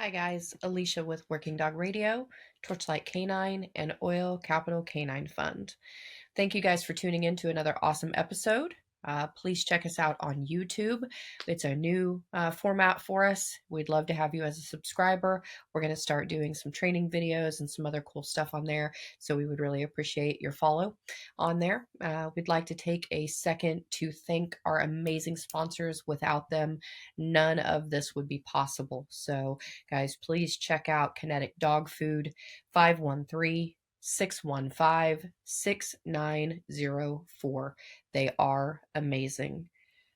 Hi guys, Alicia with Working Dog Radio, Torchlight Canine, and Oil Capital Canine Fund. Thank you guys for tuning in to another awesome episode. Please check us out on YouTube. It's a new format for us. We'd love to have you as a subscriber. We're going to start doing some training videos and some other cool stuff on there. So we would really appreciate your follow on there. We'd like to take a second to thank our amazing sponsors. Without them, none of this would be possible. So guys, please check out Kinetic Dog Food, 513-615-6904. They are amazing.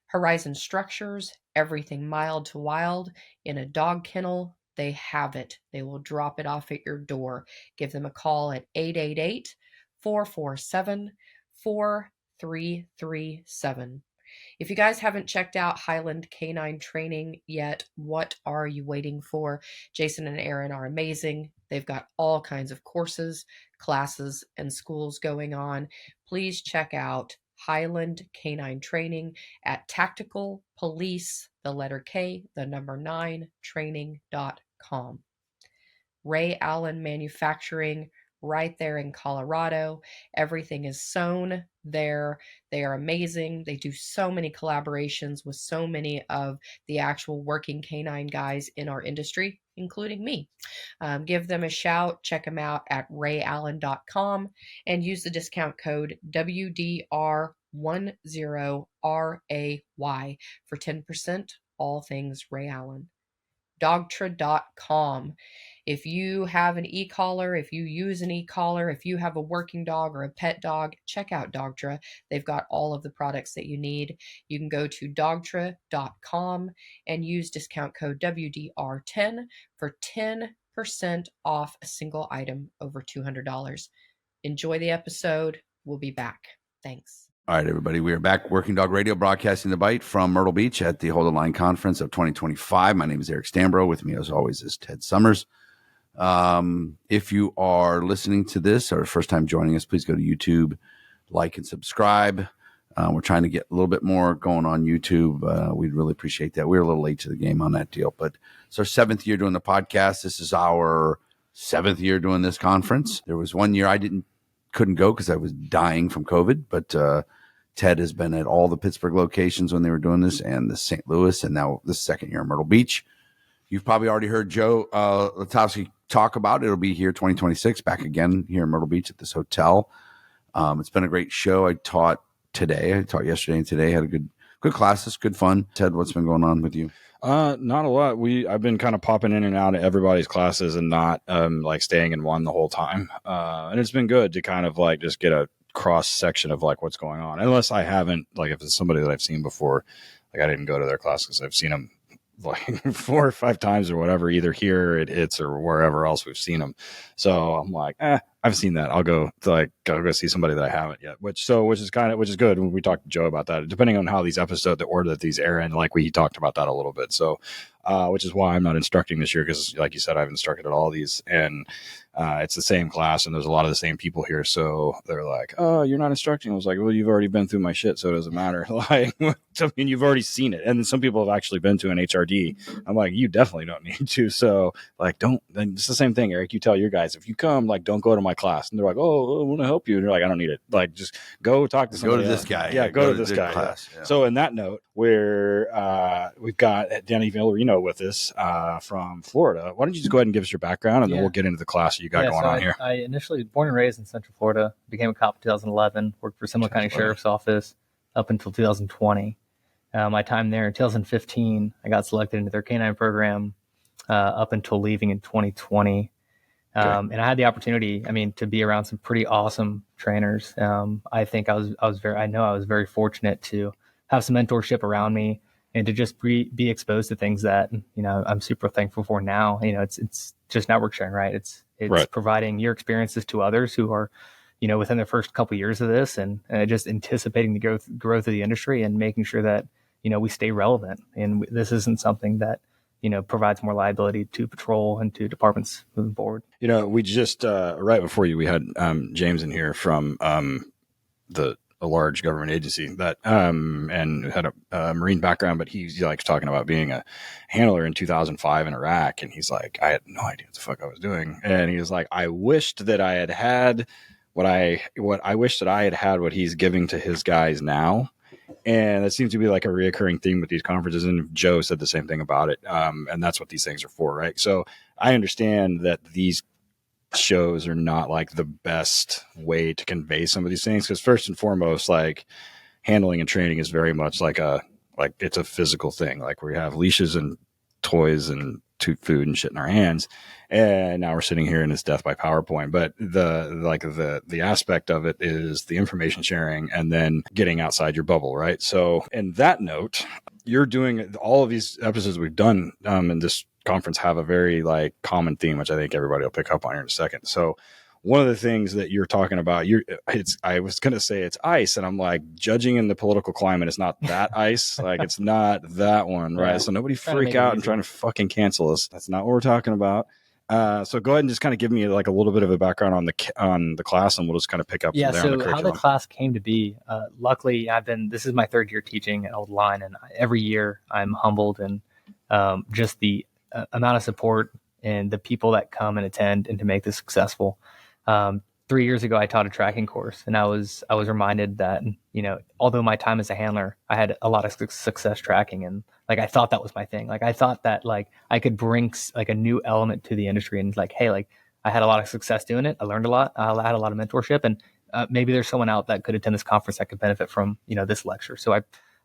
Horizon Structures, everything mild to wild in a dog kennel. They have it. They will drop it off at your door. Give them a call at 888-447-4337. If you guys haven't checked out Highland Canine Training yet, what are you waiting for? Jason and Aaron are amazing. They've got all kinds of courses, classes, and schools going on. Please check out Highland Canine Training at Tactical Police, the letter K, the number 9, training.com. Ray Allen Manufacturing, right there in Colorado. Everything is sewn there. They are amazing. They do so many collaborations with so many of the actual working canine guys in our industry, including me. Give them a shout. Check them out at rayallen.com and use the discount code WDR10RAY for 10% all things Ray Allen. Dogtra.com. If you have an e-collar, if you use an e-collar, if you have a working dog or a pet dog, check out Dogtra. They've got all of the products that you need. You can go to dogtra.com and use discount code WDR10 for 10% off a single item over $200. Enjoy the episode. We'll be back. Thanks. All right, everybody. We are back. Working Dog Radio, broadcasting the bite from Myrtle Beach at the Hold the Line Conference of 2025. My name is Eric Stambro. With me, as always, is Ted Summers. If you are listening to this or first time joining us, please go to YouTube, like and subscribe. We're trying to get a little bit more going on YouTube. We'd really appreciate that. We're a little late to the game on that deal, but it's our 7th year doing the podcast. This is our 7th year doing this conference. There was one year I couldn't go because I was dying from COVID, but Ted has been at all the Pittsburgh locations when they were doing this and the St. Louis, and now this second year in Myrtle Beach. You've probably already heard Joe Latowski talk about it. It'll be here 2026, back again here in Myrtle Beach at this hotel. It's been a great show. I taught yesterday and today. Had a good classes, good fun. Ted, what's been going on with you? Not a lot. I've been kind of popping in and out of everybody's classes and not like staying in one the whole time. And it's been good to kind of like just get a cross section of like what's going on. Unless I haven't, like if it's somebody that I've seen before, like I didn't go to their class because I've seen them like 4 or 5 times or whatever, either here at HTL or wherever else we've seen them. So I'm like, I've seen that. I'll go see somebody that I haven't yet, which is good. When we talked to Joe about that, depending on how these episodes, the order that these air in, like we talked about that a little bit. So, which is why I'm not instructing this year. Cause like you said, I've instructed at all these and, it's the same class and there's a lot of the same people here. So they're like, oh, you're not instructing. I was like, well, you've already been through my shit. So it doesn't matter. Like, I mean, you've already seen it. And some people have actually been to an HRD. I'm like, you definitely don't need to. So like, it's the same thing, Eric. You tell your guys, if you come, like, don't go to my class. And they're like, oh, I want to help you. And you're like, I don't need it. Like, just go talk to somebody. Go to this guy. Yeah, go to this guy. Class. Yeah. So in that note, we've got Danny Valerino with us from Florida. Why don't you just go ahead and give us your background and then we'll get into the class that you got going on here. I initially born and raised in Central Florida, became a cop in 2011, worked for Seminole County Sheriff's Office up until 2020. My time there in 2015, I got selected into their canine program up until leaving in 2020. And I had the opportunity, to be around some pretty awesome trainers. I think I was very fortunate to have some mentorship around me and to just be exposed to things that, I'm super thankful for now. It's just network sharing, right? It's right. Providing your experiences to others who are, within the first couple of years of this and just anticipating the growth of the industry and making sure that, we stay relevant. And this isn't something that, provides more liability to patrol and to departments moving forward. We just, right before you, we had James in here from the a large government agency that and had a Marine background, but he likes talking about being a handler in 2005 in Iraq, and he's like, I had no idea what the fuck I was doing, and he was like, I wished that I had what he's giving to his guys now. And that seems to be like a reoccurring theme with these conferences. And Joe said the same thing about it. And that's what these things are for, right? So I understand that these shows are not like the best way to convey some of these things, because first and foremost, like handling and training is very much like it's a physical thing. Like we have leashes and toys and food and shit in our hands, and now we're sitting here and it's death by PowerPoint. But the aspect of it is the information sharing and then getting outside your bubble, right? So in that note, you're doing all of these episodes we've done in this conference have a very like common theme, which I think everybody will pick up on here in a second. So one of the things that you're talking about, I was going to say it's ice, and I'm like, judging in the political climate, it's not that ice. Like, it's not that one, right? So nobody freak out and trying to fucking cancel us. That's not what we're talking about. So go ahead and just kind of give me like a little bit of a background on the class, and we'll just kind of pick up from there on the curriculum. How the class came to be, luckily this is my third year teaching at Old Line, and every year I'm humbled and just the amount of support and the people that come and attend and to make this successful. 3 years ago, I taught a tracking course, and I was reminded that, although my time as a handler, I had a lot of success tracking, and like I thought that was my thing. Like I thought that like I could bring like a new element to the industry, and like, hey, like I had a lot of success doing it. I learned a lot. I had a lot of mentorship, and maybe there's someone out that could attend this conference that could benefit from this lecture. So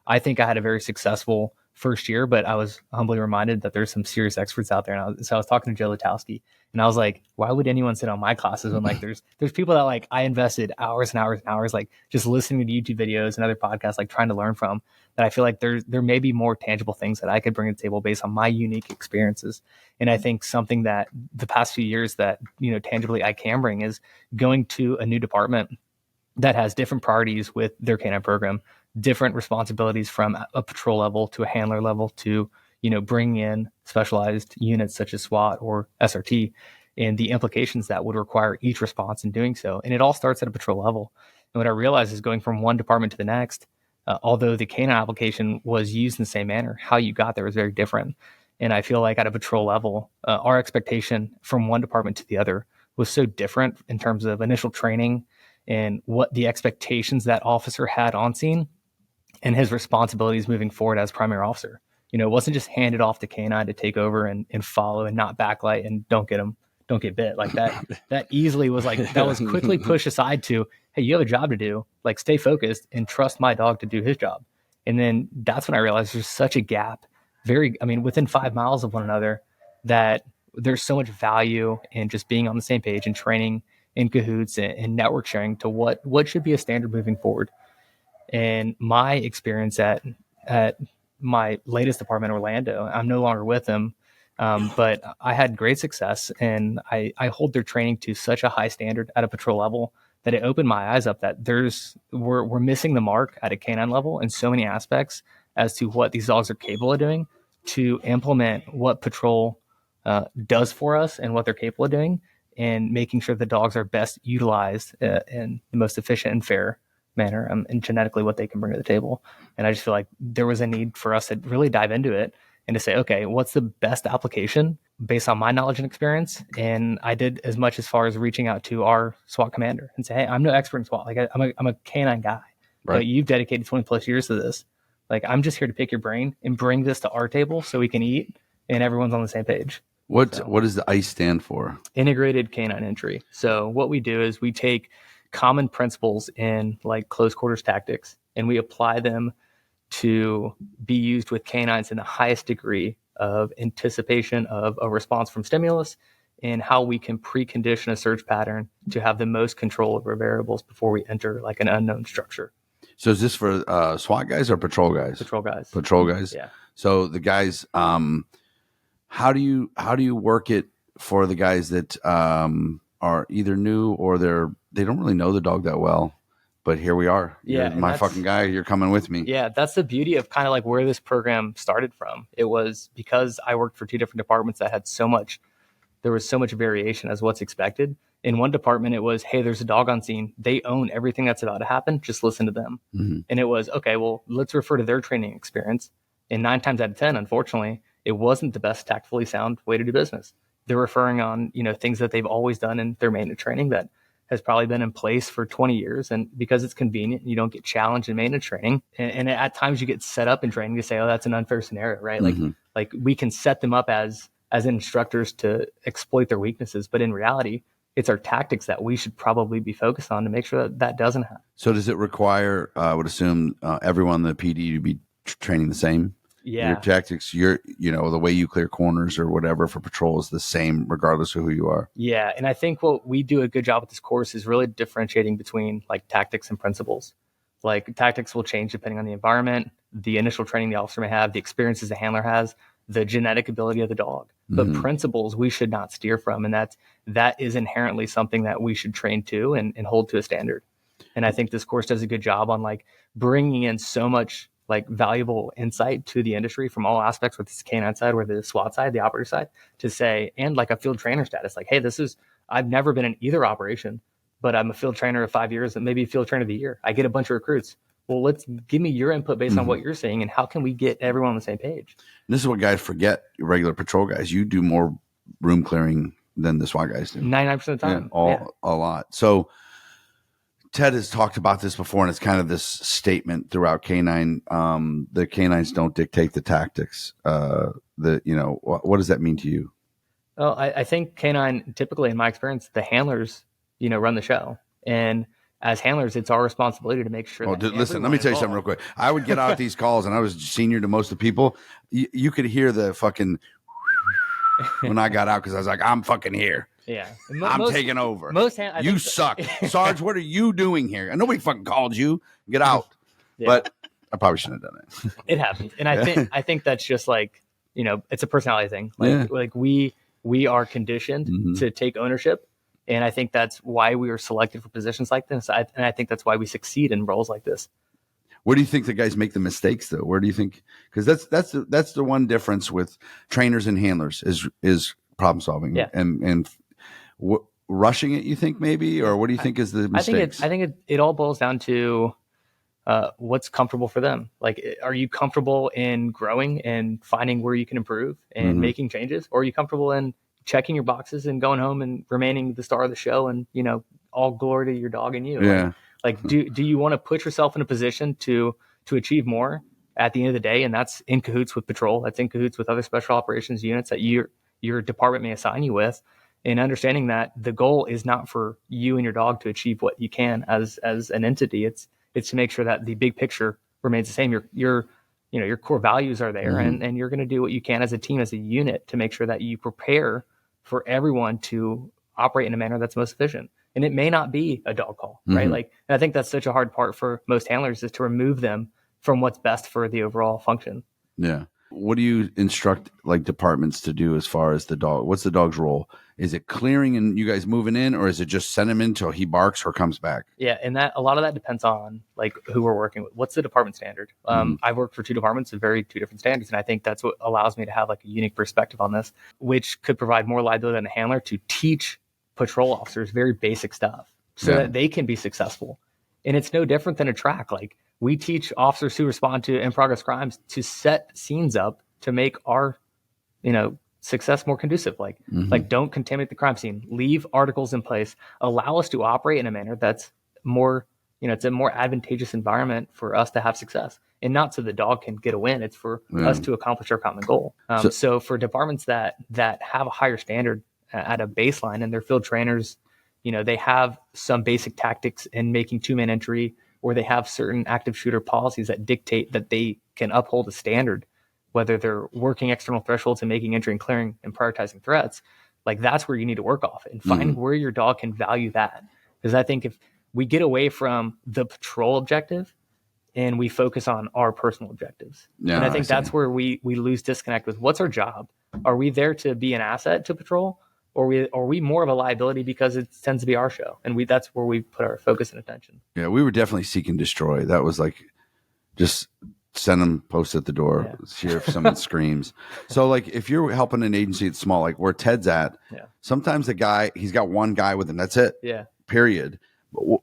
I think I had a very successful first year, but I was humbly reminded that there's some serious experts out there. And I was talking to Joe Latowski, and I was like, why would anyone sit on my classes when like there's people that like I invested hours and hours and hours like just listening to YouTube videos and other podcasts, like trying to learn from, that I feel like there may be more tangible things that I could bring to the table based on my unique experiences. And I think something that the past few years that tangibly I can bring is going to a new department that has different priorities with their canine program, different responsibilities from a patrol level to a handler level to, bringing in specialized units such as SWAT or SRT, and the implications that would require each response in doing so. And it all starts at a patrol level. And what I realized is going from one department to the next, although the canine application was used in the same manner, how you got there was very different. And I feel like at a patrol level, our expectation from one department to the other was so different in terms of initial training and what the expectations that officer had on scene and his responsibilities moving forward as primary officer. It wasn't just handed off to canine to take over and follow and not backlight and don't get bit like that. That easily was like, that was quickly pushed aside to, hey, you have a job to do, like stay focused and trust my dog to do his job. And then that's when I realized there's such a gap, within 5 miles of one another, that there's so much value in just being on the same page and training in cahoots and network sharing to what should be a standard moving forward. And my experience at my latest department, Orlando, I'm no longer with them, but I had great success, and I hold their training to such a high standard at a patrol level that it opened my eyes up that we're missing the mark at a canine level in so many aspects as to what these dogs are capable of doing to implement what patrol does for us and what they're capable of doing, and making sure the dogs are best utilized in the most efficient and fair manner, and genetically what they can bring to the table. And I just feel like there was a need for us to really dive into it and to say, okay, what's the best application based on my knowledge and experience? And I did as much as far as reaching out to our SWAT commander and say, hey, I'm no expert in SWAT. Like I'm a canine guy, right? But you've dedicated 20 plus years to this. Like, I'm just here to pick your brain and bring this to our table so we can eat and everyone's on the same page. What does the ICE stand for? Integrated Canine Entry. So what we do is we take common principles in like close quarters tactics, and we apply them to be used with canines in the highest degree of anticipation of a response from stimulus, and how we can precondition a search pattern to have the most control over variables before we enter like an unknown structure. So is this for SWAT guys or patrol guys? Patrol guys. Patrol guys. Yeah. So the guys, how do you work it for the guys that are either new or they don't really know the dog that well, but here we are. Yeah, you're my fucking guy. You're coming with me. Yeah, that's the beauty of kind of like where this program started from. It was because I worked for two different departments that had so much there was so much variation as what's expected. In one department, it was, hey, there's a dog on scene. They own everything that's about to happen. Just listen to them. Mm-hmm. And it was, okay, well, let's refer to their training experience. And 9 times out of 10, unfortunately, it wasn't the best tactfully sound way to do business. They're referring on, things that they've always done in their maintenance training that has probably been in place for 20 years. And because it's convenient, you don't get challenged in maintenance training. And at times you get set up in training to say, oh, that's an unfair scenario, right? Mm-hmm. Like we can set them up as instructors to exploit their weaknesses. But in reality, it's our tactics that we should probably be focused on to make sure that doesn't happen. So does it require, I would assume, everyone in the PD to be training the same? Yeah. Your tactics, the way you clear corners or whatever for patrol is the same regardless of who you are. Yeah. And I think what we do a good job with this course is really differentiating between like tactics and principles. Like tactics will change depending on the environment, the initial training the officer may have, the experiences the handler has, the genetic ability of the dog. But principles we should not steer from. And that is inherently something that we should train to and hold to a standard. And I think this course does a good job on like bringing in so much like valuable insight to the industry from all aspects, whether it's the canine side, whether the SWAT side, the operator side, to say, and like a field trainer status, like, hey, I've never been in either operation, but I'm a field trainer of 5 years and maybe field trainer of the year. I get a bunch of recruits. Well, give me your input based on what you're saying and how can we get everyone on the same page? And this is what guys forget, regular patrol guys. You do more room clearing than the SWAT guys do. 99% of the time. A lot. So Ted has talked about this before, and it's kind of this statement throughout canine. The canines don't dictate the tactics. What does that mean to you? Well, I think canine, typically in my experience, the handlers, run the show. And as handlers, it's our responsibility to make sure. Listen, let me tell you something real quick. I would get out these calls, and I was senior to most of the people. You could hear the fucking when I got out because I was like, I'm fucking here. Yeah, I'm taking over. You suck, Sarge. What are you doing here? And nobody fucking called you. Get out. Yeah. But I probably shouldn't have done it. It happens, and I think that's just like it's a personality thing. Like we are conditioned to take ownership. And I think that's why we were selected for positions like this. And I think that's why we succeed in roles like this. Where do you think the guys make the mistakes, though? Where do you think? Because that's the one difference with trainers and handlers is problem solving. Yeah. And rushing it, you think maybe, or what do you think is the mistakes? I think it all boils down to what's comfortable for them. Like, are you comfortable in growing and finding where you can improve and making changes, or are you comfortable in checking your boxes and going home and remaining the star of the show and, all glory to your dog and you? Yeah. Like do you want to put yourself in a position to achieve more at the end of the day? And that's in cahoots with patrol. That's in cahoots with other special operations units that your department may assign you with, and understanding that the goal is not for you and your dog to achieve what you can as an entity. It's to make sure that the big picture remains the same. Your core values are there, and you're going to do what you can as a team, as a unit, to make sure that you prepare for everyone to operate in a manner that's most efficient. And it may not be a dog call, right? Like, and I think that's such a hard part for most handlers, is to remove them from what's best for the overall function. Yeah. What do you instruct like departments to do as far as the dog? What's the dog's role? Is it clearing and you guys moving in, or is it just send him in until he barks or comes back? Yeah, and that a lot of that depends on like who we're working with. What's the department standard? I've worked for 2 departments with two different standards, and I think that's what allows me to have like a unique perspective on this, which could provide more liability than a handler to teach patrol officers very basic stuff so that they can be successful. And it's no different than a track. Like, we teach officers who respond to in-progress crimes to set scenes up to make our, success more conducive. Like, don't contaminate the crime scene. Leave articles in place. Allow us to operate in a manner that's more, it's a more advantageous environment for us to have success. And not so the dog can get a win. It's for us to accomplish our common goal. So for departments that have a higher standard at a baseline, and their field trainers, they have some basic tactics in making 2-man entry, or they have certain active shooter policies that dictate that they can uphold a standard, whether they're working external thresholds and making entry and clearing and prioritizing threats. Like, that's where you need to work off and find where your dog can value that. Because I think if we get away from the patrol objective and we focus on our personal objectives, and I think that's where we lose disconnect with what's our job. Are we there to be an asset to patrol? Or are we more of a liability because it tends to be our show? And that's where we put our focus and attention. Yeah, we were definitely seek and destroy. That was like just send them post at the door, hear if someone screams. So like if you're helping an agency that's small, like where Ted's at, sometimes the guy, he's got one guy with him. That's it. Yeah. Period. But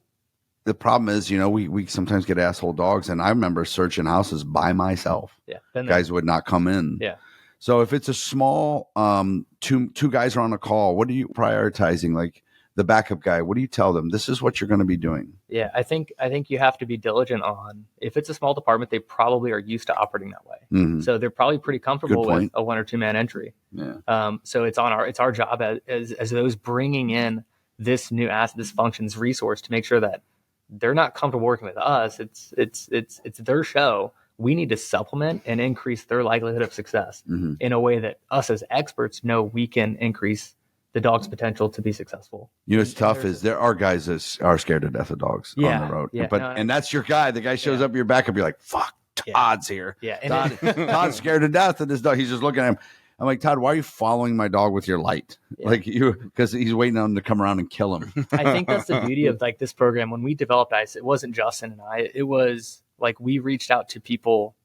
the problem is, you know, we sometimes get asshole dogs. And I remember searching houses by myself. Yeah. Guys would not come in. Yeah. So if it's a small, two guys are on a call, what are you prioritizing? Like the backup guy, what do you tell them? This is what you're going to be doing. Yeah, I think you have to be diligent on, if it's a small department, they probably are used to operating that way. Mm-hmm. So they're probably pretty comfortable with a 1 or 2 man entry. Yeah. So it's our job as those bringing in this new asset, this functions resource, to make sure that they're not comfortable working with us. It's their show. We need to supplement and increase their likelihood of success in a way that us as experts know we can increase the dog's potential to be successful. You know, what's tough is there are guys that are scared to death of dogs on the road. Yeah, but and that's your guy. The guy shows up your backup. You're like, fuck, Todd's here. Yeah. Todd's scared to death of this dog. He's just looking at him. I'm like, Todd, why are you following my dog with your light? Like because he's waiting on him to come around and kill him. I think that's the beauty of like this program. When we developed ICE, it wasn't Justin and I. It was like we reached out to people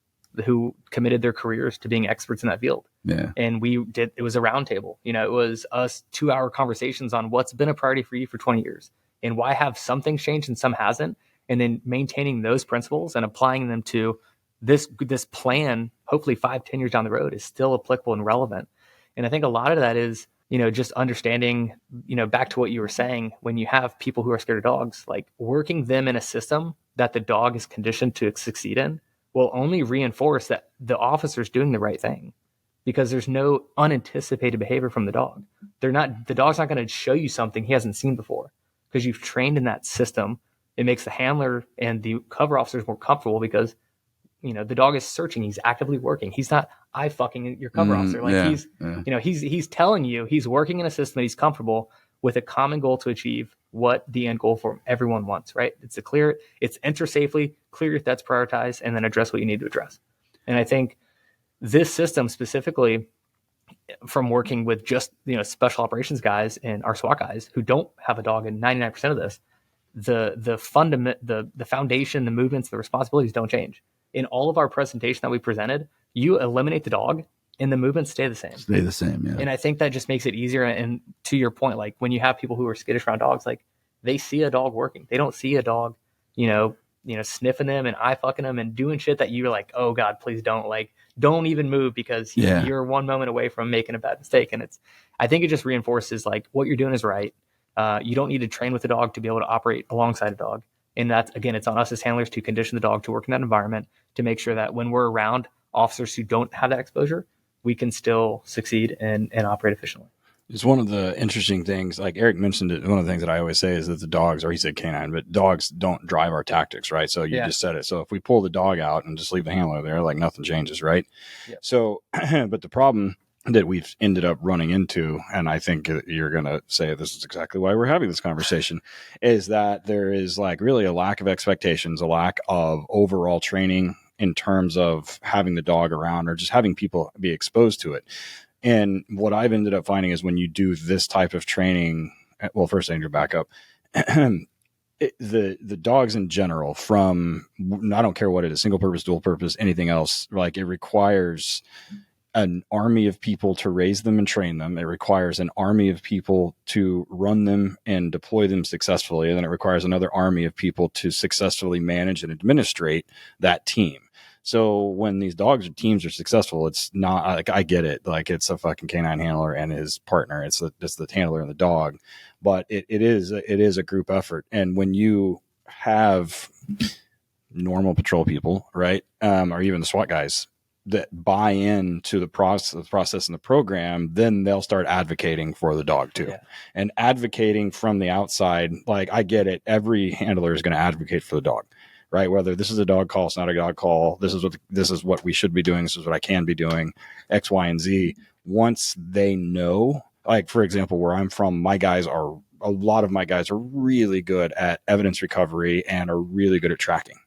who committed their careers to being experts in that field. Yeah. And it was a roundtable. You know, it was us 2-hour conversations on what's been a priority for you for 20 years and why have some things changed and some hasn't. And then maintaining those principles and applying them to this plan, hopefully 5-10 years down the road, is still applicable and relevant. And I think a lot of that is, you know, just understanding, you know, back to what you were saying, when you have people who are scared of dogs, like working them in a system that the dog is conditioned to succeed in will only reinforce that the officer's doing the right thing, because there's no unanticipated behavior from the dog. The dog's not going to show you something he hasn't seen before, because you've trained in that system. It makes the handler and the cover officers more comfortable because, you know, the dog is searching. He's actively working. He's not eye fucking your cover officer. Like you know, he's telling you he's working in a system that he's comfortable with, a common goal to achieve what the end goal for everyone wants, right? It's enter safely, clear your threats, prioritize, and then address what you need to address. And I think this system specifically, from working with just, you know, special operations guys and our SWAT guys who don't have a dog in 99% of this, the foundation, the movements, the responsibilities don't change. In all of our presentation that we presented, you eliminate the dog and the movements stay the same. Yeah. And I think that just makes it easier. And to your point, like when you have people who are skittish around dogs, like they see a dog working. They don't see a dog, you know, sniffing them and eye fucking them and doing shit that you're like, oh God, please don't, like, don't even move, because you're one moment away from making a bad mistake. And I think it just reinforces like what you're doing is right. You don't need to train with a dog to be able to operate alongside a dog. And that's, again, it's on us as handlers to condition the dog to work in that environment, to make sure that when we're around officers who don't have that exposure, we can still succeed and operate efficiently. It's one of the interesting things, like Eric mentioned it, one of the things that I always say is that the dogs, or he said canine, but dogs don't drive our tactics, right? So you just said it. So if we pull the dog out and just leave the handler there, like nothing changes, right? Yep. So, but the problem that we've ended up running into, and I think you're going to say this is exactly why we're having this conversation, is that there is like really a lack of expectations, a lack of overall training in terms of having the dog around or just having people be exposed to it. And what I've ended up finding is when you do this type of training, well, first I need to back up. The dogs in general, from, I don't care what it is, single purpose, dual purpose, anything else, like it requires an army of people to raise them and train them. It requires an army of people to run them and deploy them successfully. And then it requires another army of people to successfully manage and administrate that team. So when these dogs or teams are successful, it's not like, I get it. Like it's a fucking canine handler and his partner. It's the handler and the dog, but it is a group effort. And when you have normal patrol people, right. Or even the SWAT guys that buy into the process and the program, then they'll start advocating for the dog too. Yeah. And advocating from the outside, like I get it. Every handler is going to advocate for the dog. Right, whether this is a dog call, it's not a dog call. This is what we should be doing. This is what I can be doing. X, Y, and Z. Once they know, like for example, where I'm from, a lot of my guys are really good at evidence recovery and are really good at tracking.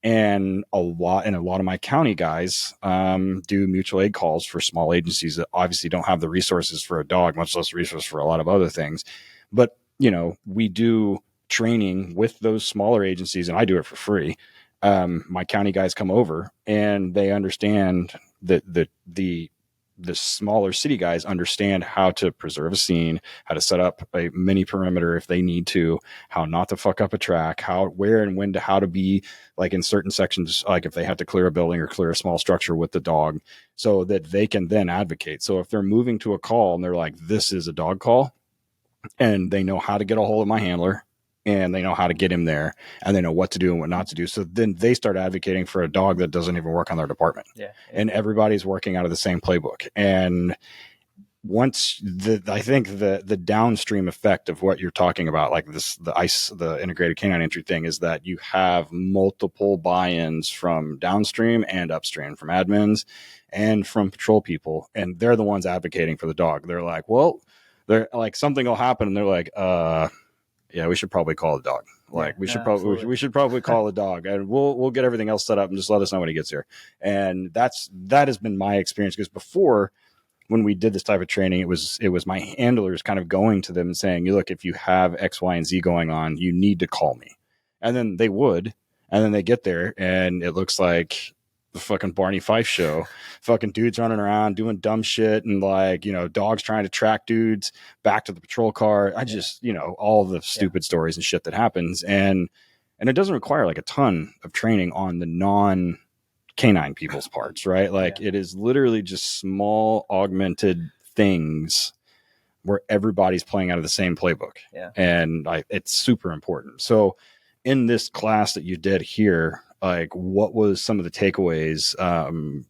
And a lot of my county guys do mutual aid calls for small agencies that obviously don't have the resources for a dog, much less resources for a lot of other things. But you know, we do training with those smaller agencies, and I do it for free, my county guys come over and they understand that the smaller city guys understand how to preserve a scene, how to set up a mini perimeter if they need to, how not to fuck up a track, how, where and when to, how to be like in certain sections, like if they have to clear a building or clear a small structure with the dog, so that they can then advocate. So if they're moving to a call and they're like, this is a dog call, and they know how to get a hold of my handler, and they know how to get him there, and they know what to do and what not to do. So then they start advocating for a dog that doesn't even work on their department. Yeah. And everybody's working out of the same playbook. And once I think the downstream effect of what you're talking about, like the integrated canine entry thing, is that you have multiple buy-ins from downstream and upstream, from admins and from patrol people. And they're the ones advocating for the dog. They're like, well, they're like, something will happen. And they're like, yeah, we should probably call the dog. Like we should probably call the dog, and we'll get everything else set up and just let us know when he gets here. And that has been my experience, because before, when we did this type of training, it was my handlers kind of going to them and saying, look, if you have X, Y, and Z going on, you need to call me. And then they would, and then they get there and it looks like the fucking Barney Fife show, fucking dudes running around doing dumb shit, and like, you know, dogs trying to track dudes back to the patrol car. I just, you know, all the stupid stories and shit that happens. And it doesn't require like a ton of training on the non canine people's parts, right? Like it is literally just small augmented things where everybody's playing out of the same playbook. Yeah. And it's super important. So in this class that you did here, like what was some of the takeaways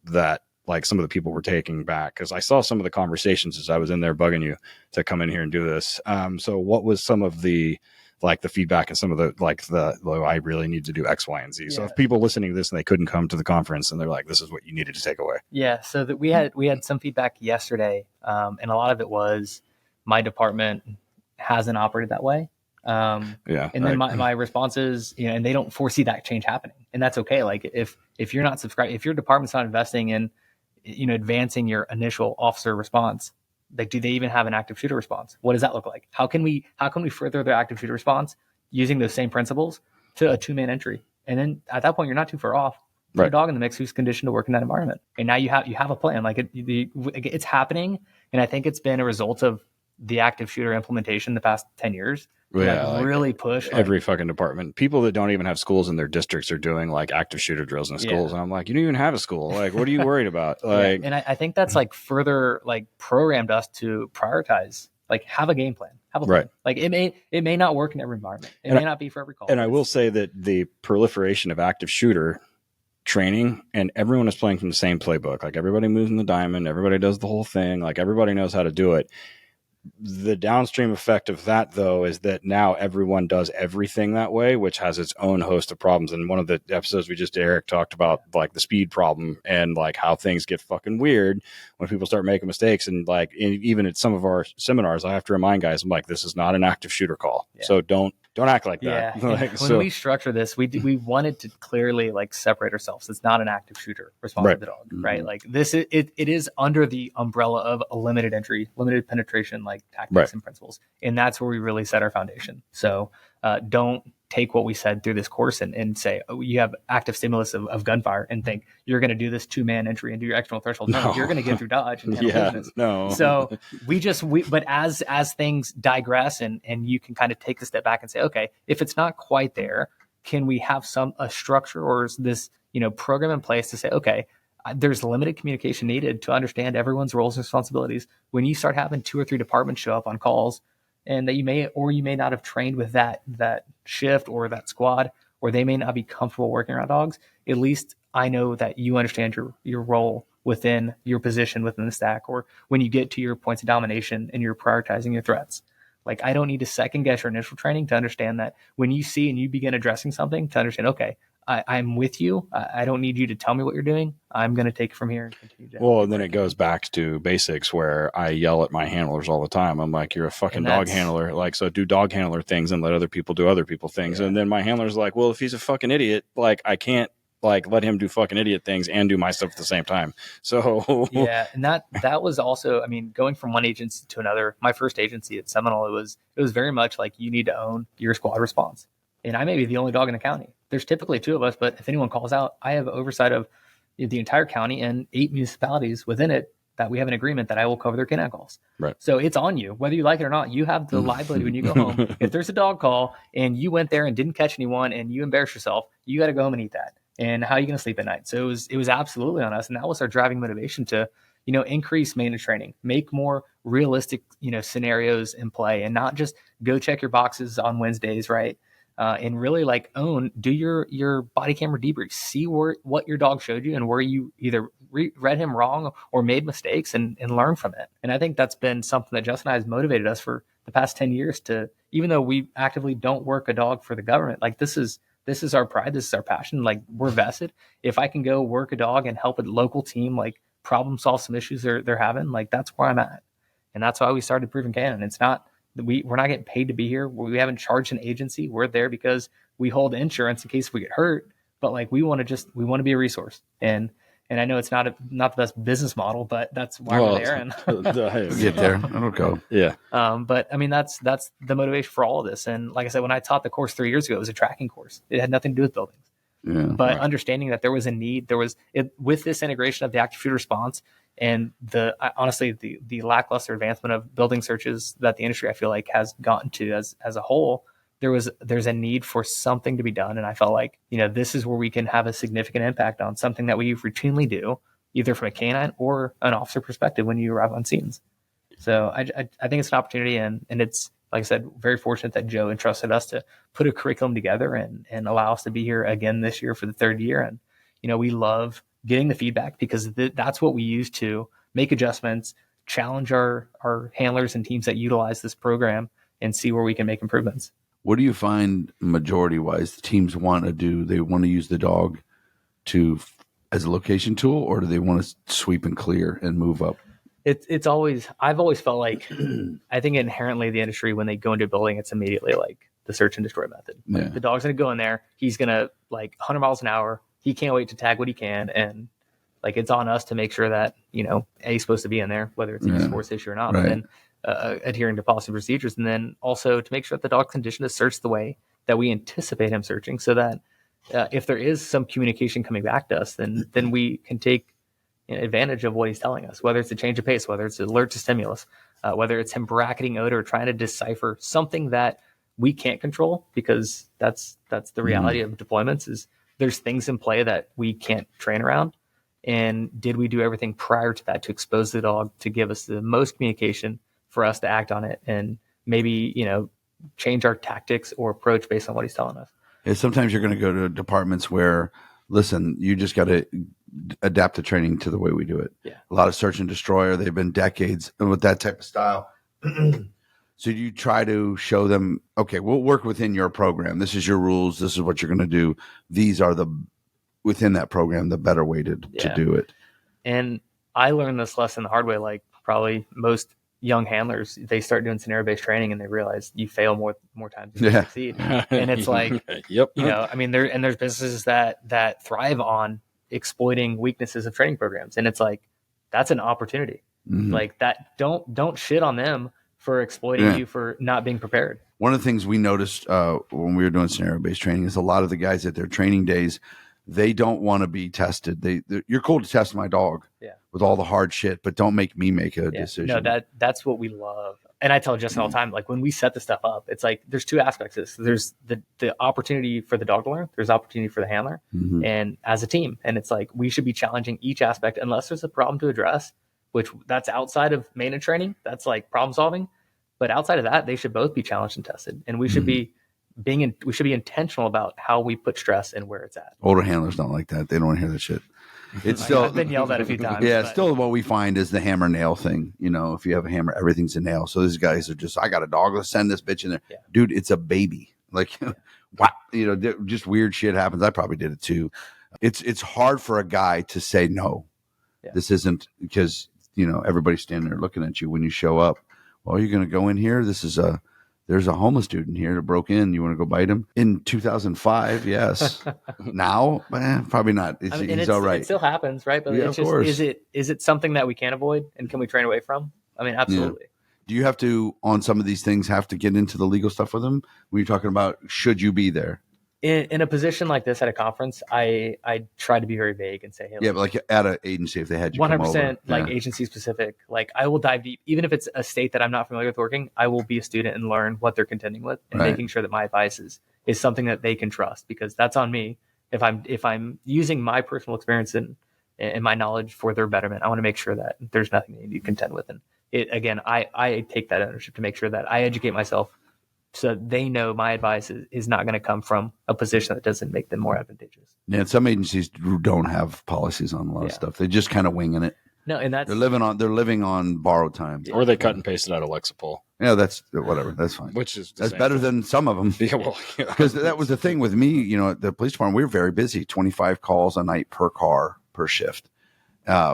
that like some of the people were taking back? Because I saw some of the conversations as I was in there bugging you to come in here and do this. So what was some of the like the feedback and some of the like I really need to do X, Y, and Z. Yeah. So if people listening to this and they couldn't come to the conference and they're like, this is what you needed to take away. Yeah. So that we had some feedback yesterday, and a lot of it was my department hasn't operated that way. And then my response is, you know, and they don't foresee that change happening, and that's okay. Like if you're not subscribed, if your department's not investing in, you know, advancing your initial officer response, like, do they even have an active shooter response? What does that look like? How can we further their active shooter response using those same principles to a 2-man entry? And then at that point, you're not too far off. Put a dog in the mix who's conditioned to work in that environment. And now you have a plan. Like it's happening. And I think it's been a result of the active shooter implementation the past 10 years. Like really push every fucking department. People that don't even have schools in their districts are doing like active shooter drills in the schools. And I'm like, you don't even have a school. Like, what are you worried about? Like, and I think that's like further like programmed us to prioritize, like have a game plan, have a plan. Like it may not work in every environment. It may not be for every call. And I will say that the proliferation of active shooter training, and everyone is playing from the same playbook. Like everybody moves in the diamond, everybody does the whole thing. Like everybody knows how to do it. The downstream effect of that, though, is that now everyone does everything that way, which has its own host of problems. And one of the episodes we just did, Eric talked about like the speed problem and like how things get fucking weird when people start making mistakes. And like even at some of our seminars, I have to remind guys, I'm like, this is not an active shooter call. So don't act like that. Yeah. Like, when we structure this, we wanted to clearly like separate ourselves. It's not an active shooter response to the dog, right? Like this, it is under the umbrella of a limited entry, limited penetration, like tactics and principles. And that's where we really set our foundation. So don't take what we said through this course and say, oh, you have active stimulus of gunfire and think you're going to do this 2-man entry and do your external threshold. No, you're going to get through dodge and handle business. No. So but as things digress and you can kind of take a step back and say, okay, if it's not quite there, can we have a structure or is this, you know, program in place to say, okay, there's limited communication needed to understand everyone's roles and responsibilities. When you start having 2 or 3 departments show up on calls, and that you may not have trained with that shift or that squad, or they may not be comfortable working around dogs, at least I know that you understand your role within your position within the stack, or when you get to your points of domination and you're prioritizing your threats. Like I don't need to second guess your initial training to understand that when you see and you begin addressing something to understand, okay, I'm with you. I don't need you to tell me what you're doing. I'm going to take it from here and continue to. Well, and then it goes back to basics where I yell at my handlers all the time. I'm like, you're a fucking dog handler. Like, so do dog handler things and let other people do other people things. Yeah. And then my handler's like, well, if he's a fucking idiot, like I can't like let him do fucking idiot things and do my stuff at the same time. So yeah. And that was also, I mean, going from one agency to another, my first agency at Seminole, it was very much like you need to own your squad response. And I may be the only dog in the county. there's typically 2 of us, but if anyone calls out, I have oversight of the entire county and 8 municipalities within it that we have an agreement that I will cover their canine calls. Right. So it's on you, whether you like it or not. You have the liability when you go home. If there's a dog call and you went there and didn't catch anyone and you embarrass yourself, you got to go home and eat that. And how are you going to sleep at night? So it was absolutely on us. And that was our driving motivation to, increase maintenance training, make more realistic, scenarios in play, and not just go check your boxes on Wednesdays, right? And really do your body camera debrief, see what your dog showed you and where you either read him wrong or made mistakes and learn from it. And I think that's been something that Justin and I has motivated us for the past 10 years to, even though we actively don't work a dog for the government, like this is our pride. This is our passion. Like, we're vested. If I can go work a dog and help a local team, like, problem solve some issues they're having, like, that's where I'm at. And that's why we started Proven Canine. It's not, we're not getting paid to be here. We haven't charged an agency. We're there because we hold insurance in case we get hurt. But like, we want to be a resource. And I know it's not the best business model, but that's why we're there. And get there. It'll go. Yeah. But I mean, that's the motivation for all of this. And like I said, when I taught the course 3 years ago, it was a tracking course. It had nothing to do with buildings. Yeah, but understanding that there was a need, with this integration of the active shooter response and honestly the lackluster advancement of building searches that the industry, I feel like, has gotten to as a whole, there's a need for something to be done. And I felt like, this is where we can have a significant impact on something that we routinely do, either from a canine or an officer perspective when you arrive on scenes. So I think it's an opportunity, and it's, like I said, very fortunate that Joe entrusted us to put a curriculum together and allow us to be here again this year for the 3rd year. And, we love getting the feedback because that's what we use to make adjustments, challenge our handlers and teams that utilize this program, and see where we can make improvements. What do you find majority-wise the teams want to do? They want to use the dog as a location tool, or do they want to sweep and clear and move up? I've always felt like, I think inherently the industry, when they go into a building, it's immediately like the search and destroy method. Like, Yeah. the dog's going to go in there. He's going to, like, 100 miles an hour. He can't wait to tag what he can. And like, it's on us to make sure that, he's supposed to be in there, whether it's a sports issue or not, Right. but then adhering to policy and procedures. And then also to make sure that the dog's conditioned to search the way that we anticipate him searching, so that if there is some communication coming back to us, then we can take advantage of what he's telling us, whether it's a change of pace, whether it's alert to stimulus, whether it's him bracketing odor, trying to decipher something that we can't control, because that's the reality of deployments, is there's things in play that we can't train around. And did we do everything prior to that to expose the dog to give us the most communication for us to act on it, and maybe, change our tactics or approach based on what he's telling us? Yeah, sometimes you're going to go to departments where, listen, you just got to adapt the training to the way we do it. Yeah. A lot of search and destroy, they've been decades with that type of style. So you try to show them, okay, we'll work within your program. This is your rules. This is what you're going to do. These are within that program, the better way to do it. And I learned this lesson the hard way, like probably most young handlers. They start doing scenario-based training and they realize you fail more times than you succeed. And it's like, yep. I mean, there's businesses that thrive on exploiting weaknesses of training programs. And it's like, that's an opportunity. Mm-hmm. Like that, don't shit on them for exploiting you for not being prepared. One of the things we noticed when we were doing scenario-based training is a lot of the guys at their training days, they don't want to be tested. You're cool to test my dog with all the hard shit, but don't make me make a decision. No, that's what we love. And I tell Justin all the time, like, when we set this stuff up, it's like there's 2 aspects of this. There's the opportunity for the dog to learn. There's opportunity for the handler, and as a team. And it's like we should be challenging each aspect unless there's a problem to address, which that's outside of maintenance training. That's like problem solving. But outside of that, they should both be challenged and tested. And we should be we should be intentional about how we put stress and where it's at. Older handlers don't like that. They don't want to hear that shit. It's still I've been yelled at a few times. Yeah, still what we find is the hammer nail thing. If you have a hammer, everything's a nail. So these guys are just, I got a dog, let's send this bitch in there. Yeah. Dude, it's a baby. Like, wow, just weird shit happens. I probably did it too. It's hard for a guy to say no. Yeah. This isn't, because, everybody's standing there looking at you when you show up. Well, you're going to go in here. There's a homeless dude in here that broke in. You want to go bite him? In 2005, yes. Now, probably not. He's all right. It still happens, right? But it's just, is it something that we can avoid, and can we train away from? I mean, absolutely. Yeah. Do you have to, on some of these things, have to get into the legal stuff with them when you're talking about should you be there? in a position like this at a conference, I try to be very vague and say, hey, Yeah, but like at an agency, if they had you come over. 100% like agency specific, like I will dive deep, even if it's a state that I'm not familiar with working, I will be a student and learn what they're contending with and making sure that my advice is something that they can trust, because that's on me. If I'm using my personal experience and my knowledge for their betterment, I want to make sure that there's nothing they need to contend with. And again, I take that ownership to make sure that I educate myself so they know my advice is not going to come from a position that doesn't make them more advantageous. Yeah, some agencies don't have policies on a lot of stuff. They just kind of winging it. No, and they're living on borrowed time, or they cut and pasted out Lexapol. Yeah, that's whatever. That's fine. That's better than some of them. Yeah, well, because that was the thing with me. You know, at the police department, we were very busy. 25 calls a night per car per shift.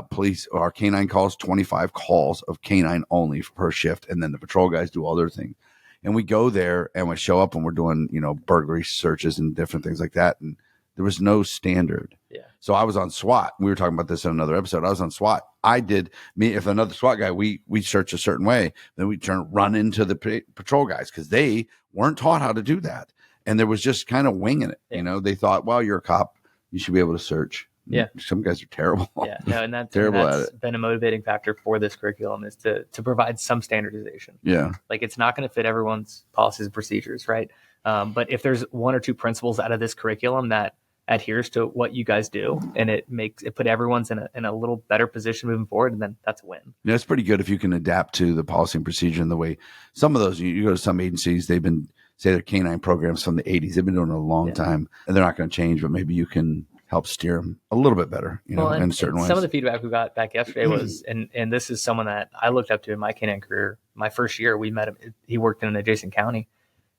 Police, our canine calls, 25 calls of canine only per shift, and then the patrol guys do all their things. And we go there and we show up and we're doing, you know, burglary searches and different things like that. And there was no standard. Yeah. So I was on SWAT. We were talking about this in another episode. I was on SWAT. If another SWAT guy, we search a certain way, then we run into the patrol guys because they weren't taught how to do that. And there was just kind of winging it. Yeah. You know, they thought, well, you're a cop, you should be able to search. Yeah. Some guys are terrible. Yeah. No, and that's terrible at it. Been a motivating factor for this curriculum is to provide some standardization. Yeah. Like it's not going to fit everyone's policies and procedures, right? But if there's one or two principles out of this curriculum that adheres to what you guys do and it put everyone's in a little better position moving forward, and then that's a win. Yeah, it's pretty good if you can adapt to the policy and procedure and the way some of those, you go to some agencies, they've been, say their canine programs from the 80s, they've been doing it a long time and they're not going to change, but maybe you can help steer them a little bit better, you know, in certain ways. Some of the feedback we got back yesterday was, and this is someone that I looked up to in my canine career. My first year, we met him. He worked in an adjacent county,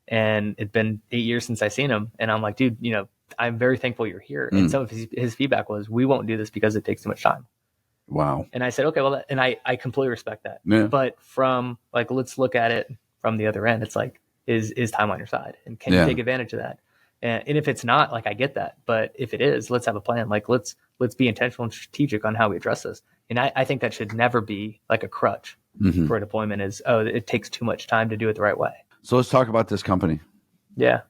and it'd been 8 years since I seen him. And I'm like, dude, you know, I'm very thankful you're here. And some of his feedback was, we won't do this because it takes too much time. Wow. And I said, okay, well, and I completely respect that. Yeah. But from like, let's look at it from the other end. It's like, is time on your side? And can you take advantage of that? And if it's not, like, I get that. But if it is, let's have a plan. Like, let's be intentional and strategic on how we address this. And I think that should never be like a crutch for a deployment is, it takes too much time to do it the right way. So let's talk about this company. Yeah.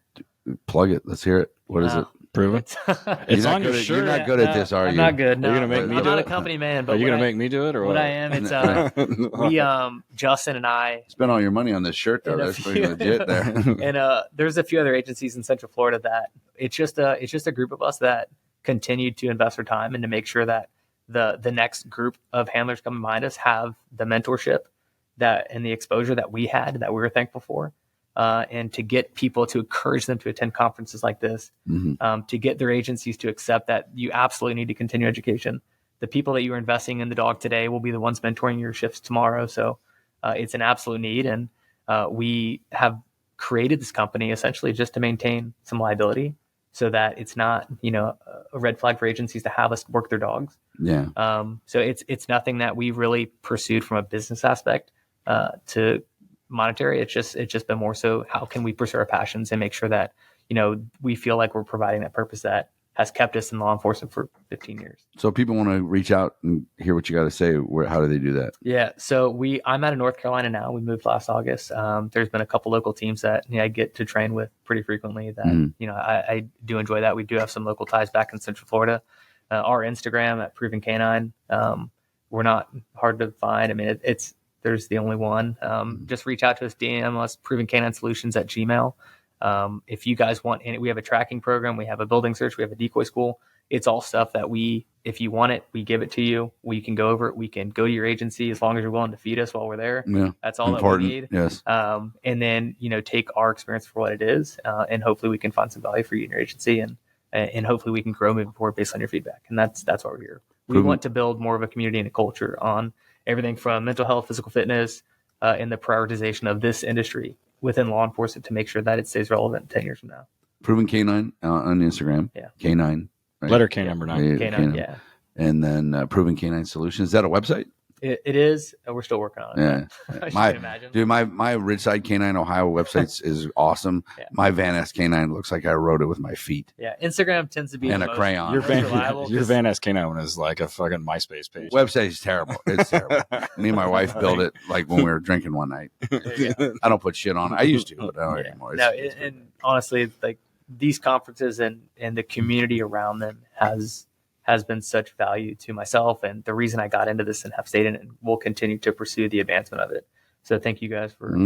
Plug it. Let's hear it. What is it? Proven. It's on your shirt. You're not good at this, are you? I'm not good. No. Are you gonna make me do it? I'm not a company man. But are you going to make me do it? Or what I am, it's we Justin and I spent all your money on this shirt though. That's pretty legit there. And there's a few other agencies in Central Florida that it's just a group of us that continue to invest our time and to make sure that the next group of handlers coming behind us have the mentorship that and the exposure that we had that we were thankful for. And to get people to encourage them to attend conferences like this, to get their agencies to accept that you absolutely need to continue education. The people that you are investing in the dog today will be the ones mentoring your shifts tomorrow. So it's an absolute need. And we have created this company essentially just to maintain some liability so that it's not, you know, a red flag for agencies to have us work their dogs. Yeah. So it's nothing that we really pursued from a business aspect to monetary. It's just been more so how can we pursue our passions and make sure that, you know, we feel like we're providing that purpose that has kept us in law enforcement for 15 years. So if people want to reach out and hear what you got to say, how do they do that? Yeah. So I'm out of North Carolina now. We moved last August. There's been a couple local teams that I get to train with pretty frequently that, you know, I do enjoy that. We do have some local ties back in Central Florida. Our Instagram at Proven Canine. We're not hard to find. I mean, there's the only one. Just reach out to us, DM us, provencaninesolutions@gmail.com. If you guys want we have a tracking program, we have a building search, we have a decoy school. It's all stuff that if you want it, we give it to you. We can go over it. We can go to your agency as long as you're willing to feed us while we're there. Yeah, that's all important. That we need. Yes. And then, you know, take our experience for what it is. And hopefully we can find some value for you and your agency and hopefully we can grow moving forward based on your feedback. And that's why we're here. We want to build more of a community and a culture on everything from mental health, physical fitness, and the prioritization of this industry within law enforcement to make sure that it stays relevant 10 years from now. Proven Canine on Instagram. Yeah. Canine. Right? Letter K number 9. Canine, yeah. And then Proven Canine Solutions. Is that a website? It is. We're still working on it. Yeah. I should imagine. Dude, my Ridgeside Canine Ohio website is awesome. Yeah. My Van Ness Canine looks like I wrote it with my feet. Yeah. Instagram tends to be and a crayon. Your Van Ness Canine one is like a fucking MySpace page. Website is terrible. It's terrible. Me and my wife built it like when we were drinking one night. I don't put shit on it. I used to, but I don't anymore. And honestly, like these conferences and the community around them has been such value to myself, and the reason I got into this and have stayed in it and will continue to pursue the advancement of it. So thank you guys for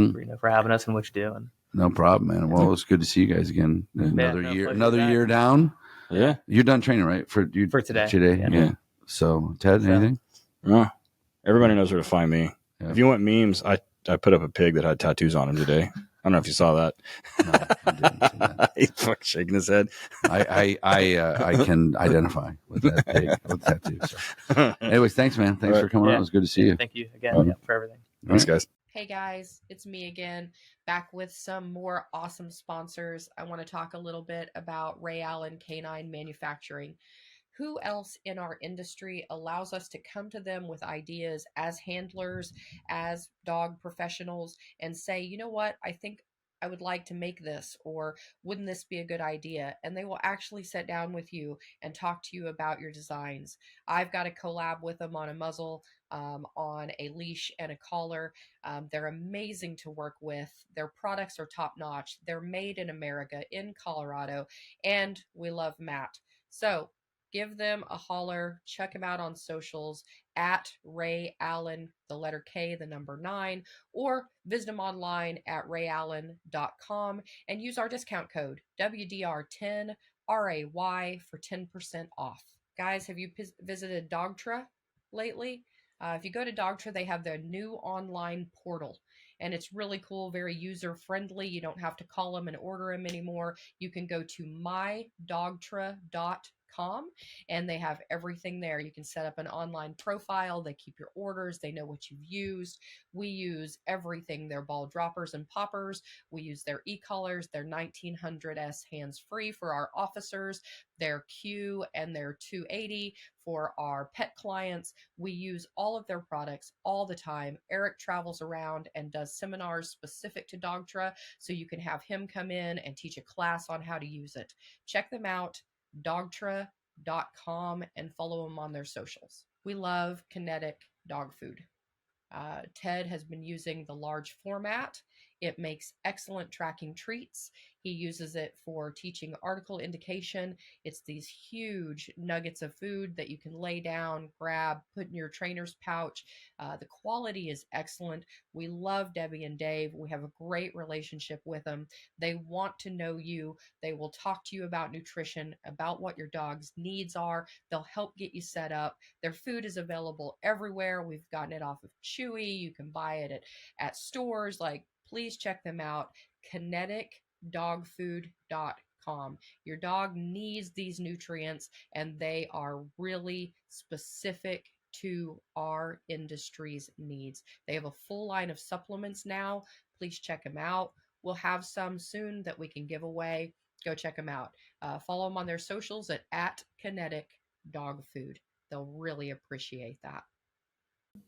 having us and what you do. And no problem, man. Well, it's good to see you guys again. Another year down. Yeah, you're done training, right? For today. Yeah. So Ted, anything? No. Everybody knows where to find me. Yeah. If you want memes, I put up a pig that had tattoos on him today. I don't know if you saw that. No, I didn't see that. He's fucking shaking his head. I can identify with that pig with tattoos. So. Anyways, thanks, man. Thanks for coming on. It was good to see you. Thank you again for everything. Thanks, guys. Hey guys, it's me again, back with some more awesome sponsors. I want to talk a little bit about Ray Allen Canine Manufacturing. Who else in our industry allows us to come to them with ideas as handlers, as dog professionals, and say, you know what, I think I would like to make this, or wouldn't this be a good idea? And they will actually sit down with you and talk to you about your designs. I've got a collab with them on a muzzle, on a leash and a collar. They're amazing to work with. Their products are top notch. They're made in America, in Colorado, and we love Matt. So give them a holler. Check them out on socials at Ray Allen, the letter K, the number 9, or visit them online at rayallen.com and use our discount code WDR10 RAY for 10% off. Guys, have you visited Dogtra lately? If you go to Dogtra, they have their new online portal, and it's really cool, very user-friendly. You don't have to call them and order them anymore. You can go to mydogtra.com, and they have everything there. You can set up an online profile. They keep your orders. They know what you've used. We use everything, their ball droppers and poppers. We use their e-collars, their 1900S hands-free for our officers, their Q and their 280 for our pet clients. We use all of their products all the time. Eric travels around and does seminars specific to Dogtra, so you can have him come in and teach a class on how to use it. Check them out, dogtra.com, and follow them on their socials. We love kinetic dog food. Ted has been using the large format. It makes excellent tracking treats. He uses it for teaching article indication. It's these huge nuggets of food that you can lay down, grab, put in your trainer's pouch. The quality is excellent. We love Debbie and Dave. We have a great relationship with them. They want to know you. They will talk to you about nutrition, about what your dog's needs are. They'll help get you set up. Their food is available everywhere. We've gotten it off of Chewy. You can buy it at stores. Please check them out. kineticdogfood.com. Your dog needs these nutrients, and they are really specific to our industry's needs. They have a full line of supplements now. Please check them out. We'll have some soon that we can give away. Go check them out. Follow them on their socials at Kinetic Dog Food. They'll really appreciate that.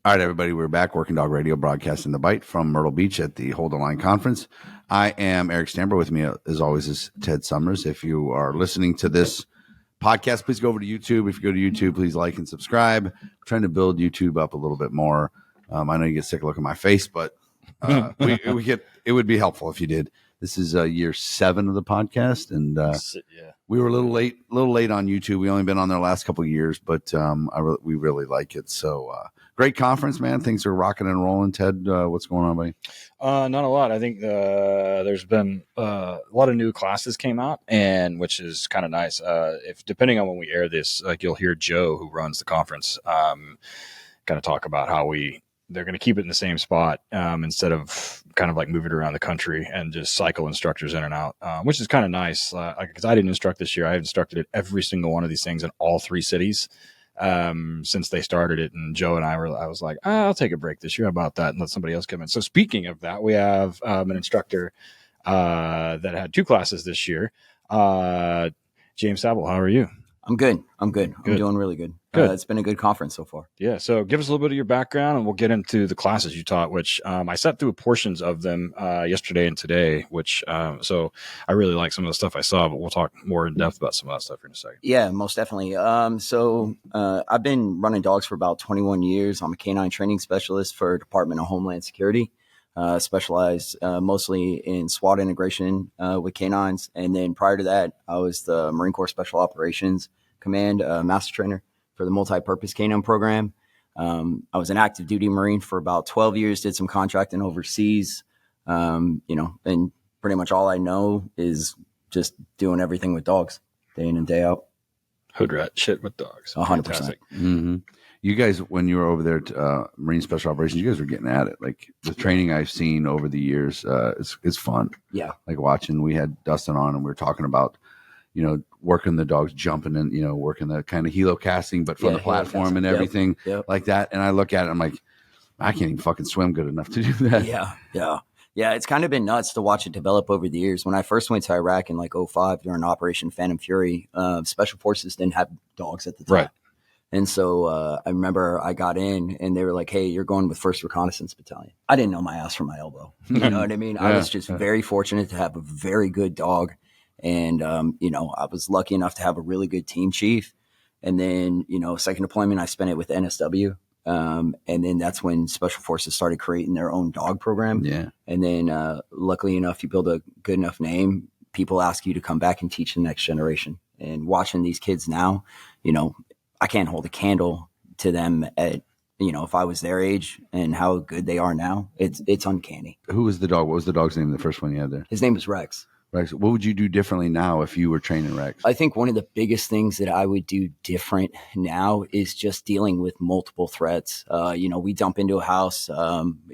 All right, everybody, we're back. Working Dog Radio, broadcasting the bite from Myrtle Beach at the Hold the Line Conference. I am Eric Stamber. With me, as always, is Ted Summers. If you are listening to this podcast, please go over to YouTube. If you go to YouTube, please like and subscribe. I'm trying to build YouTube up a little bit more. I know you get sick of looking at my face, but it would be helpful if you did. This is year 7 of the podcast, and we were a little late on YouTube. We only been on there the last couple of years, but we really like it. So great conference, man. Things are rocking and rolling. Ted, what's going on, buddy? Not a lot. I think there's been a lot of new classes came out, and which is kind of nice. If depending on when we air this, you'll hear Joe, who runs the conference, kind of talk about how they're going to keep it in the same spot instead of kind of move it around the country and just cycle instructors in and out, which is kind of nice. Because I didn't instruct this year. I instructed at every single one of these things in all 3 cities since they started it. And Joe and I was like, I'll take a break this year. How about that? And let somebody else come in. So speaking of that, we have an instructor that had 2 classes this year. James Sabol, how are you? I'm good. I'm doing really good. It's been a good conference so far. Yeah. So give us a little bit of your background, and we'll get into the classes you taught, which I sat through portions of them yesterday and today, which so I really like some of the stuff I saw, but we'll talk more in depth about some of that stuff in a second. Yeah, most definitely. So I've been running dogs for about 21 years. I'm a canine training specialist for Department of Homeland Security. specialized mostly in SWAT integration with canines. And then prior to that, I was the Marine Corps Special Operations Command master trainer for the multi-purpose canine program. I was an active duty Marine for about 12 years, did some contracting overseas, and pretty much all I know is just doing everything with dogs day in and day out. Hood rat shit with dogs. 100%. Mm-hmm. You guys, when you were over there at Marine Special Operations, you guys were getting at it. Like the training I've seen over the years, it's fun. Yeah. Like watching, we had Dustin on and we were talking about, working the dogs, jumping and, working the kind of helo casting, but from the platform and everything like that. And I look at it, I'm like, I can't even fucking swim good enough to do that. Yeah, it's kind of been nuts to watch it develop over the years. When I first went to Iraq in like 2005 during Operation Phantom Fury, Special Forces didn't have dogs at the time. Right. And so I remember I got in and they were like, hey, you're going with 1st Reconnaissance Battalion. I didn't know my ass from my elbow. You know what I mean? I was just very fortunate to have a very good dog. And, I was lucky enough to have a really good team chief. And then, second deployment, I spent it with NSW. And then that's when Special Forces started creating their own dog program. Yeah. And then luckily enough, you build a good enough name, people ask you to come back and teach the next generation. And watching these kids now, I can't hold a candle to them at, if I was their age and how good they are now. It's uncanny. Who was the dog? What was the dog's name, the first one you had there? His name was Rex. Rex. What would you do differently now if you were training Rex? I think one of the biggest things that I would do different now is just dealing with multiple threats. We dump into a house,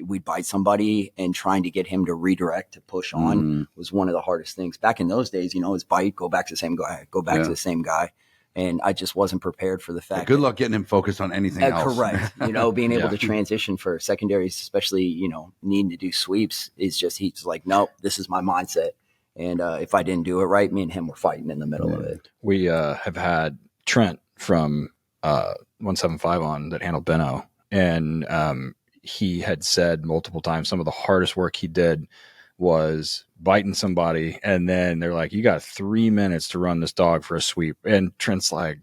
we bite somebody, and trying to get him to redirect to push on was one of the hardest things. Back in those days, it's bite, go back to the same guy, to the same guy. And I just wasn't prepared for the fact. Good luck getting him focused on anything else. Correct. Being able to transition for secondaries, especially, needing to do sweeps he's like, nope, this is my mindset. And if I didn't do it right, me and him were fighting in the middle of it. We have had Trent from 175 on that handled Benno. And he had said multiple times some of the hardest work he did was biting somebody. And then they're like, you got 3 minutes to run this dog for a sweep. And Trent's like,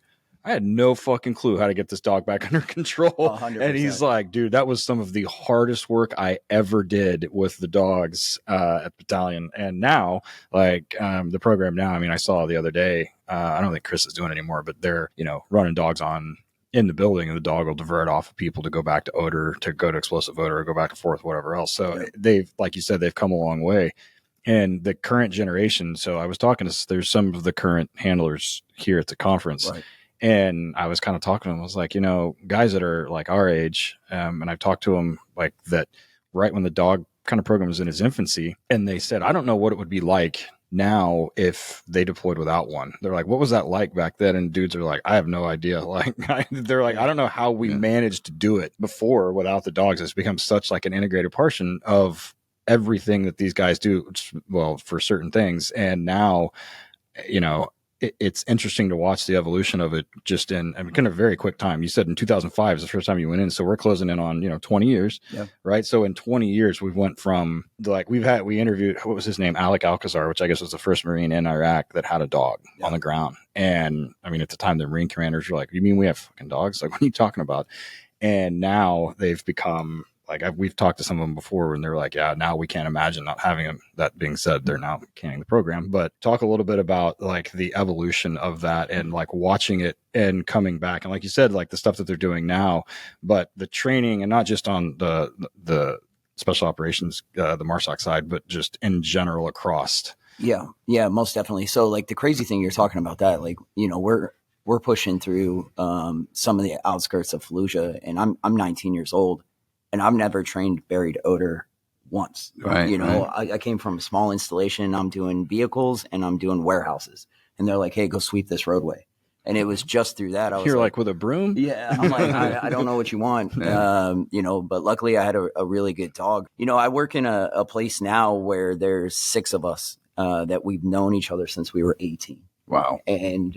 I had no fucking clue how to get this dog back under control. 100%. And he's like, dude, that was some of the hardest work I ever did with the dogs at battalion. And now, the program now, I saw the other day, I don't think Chris is doing it anymore, but they're, running dogs on in the building, and the dog will divert off of people to go back to odor, to go to explosive odor, or go back and forth, whatever else. So they've, like you said, they've come a long way. And the current generation, so I was talking to, there's some of the current handlers here at the conference. Right. And I was kind of talking to them. I was like, guys that are like our age, and I've talked to them like that right when the dog kind of program was in its infancy. And they said, I don't know what it would be like now if they deployed without one. They're like, what was that like back then? And dudes are like, I have no idea. They're like, I don't know how we managed to do it before without the dogs. It's become such like an integrated portion of everything that these guys do, well, for certain things. And now, it's interesting to watch the evolution of it just in kind of a very quick time. You said in 2005 is the first time you went in. So we're closing in on, 20 years, right? So in 20 years, we went from we interviewed, what was his name? Alec Alcazar, which I guess was the first Marine in Iraq that had a dog on the ground. And at the time the Marine commanders were like, you mean we have fucking dogs? Like, what are you talking about? And now they've become we've talked to some of them before and they're like, yeah, now we can't imagine not having them. That being said, they're now canning the program, but talk a little bit about the evolution of that and watching it and coming back. And like you said, the stuff that they're doing now, but the training, and not just on the special operations, the MARSOC side, but just in general across. Yeah, most definitely. So the crazy thing you're talking about that, we're pushing through some of the outskirts of Fallujah, and I'm 19 years old. And I've never trained buried odor once. Right. I came from a small installation. I'm doing vehicles and I'm doing warehouses. And they're like, hey, go sweep this roadway. And it was just through that. You're like with a broom? Yeah. I'm like, I don't know what you want. But luckily I had a really good dog. I work in a place now where there's 6 of us that we've known each other since we were 18. Wow. And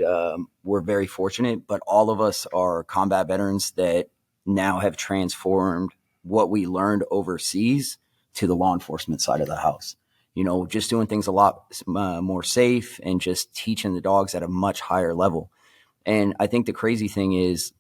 we're very fortunate, but all of us are combat veterans that now have transformed what we learned overseas to the law enforcement side of the house. Just doing things a lot more safe and just teaching the dogs at a much higher level. And I think the crazy thing is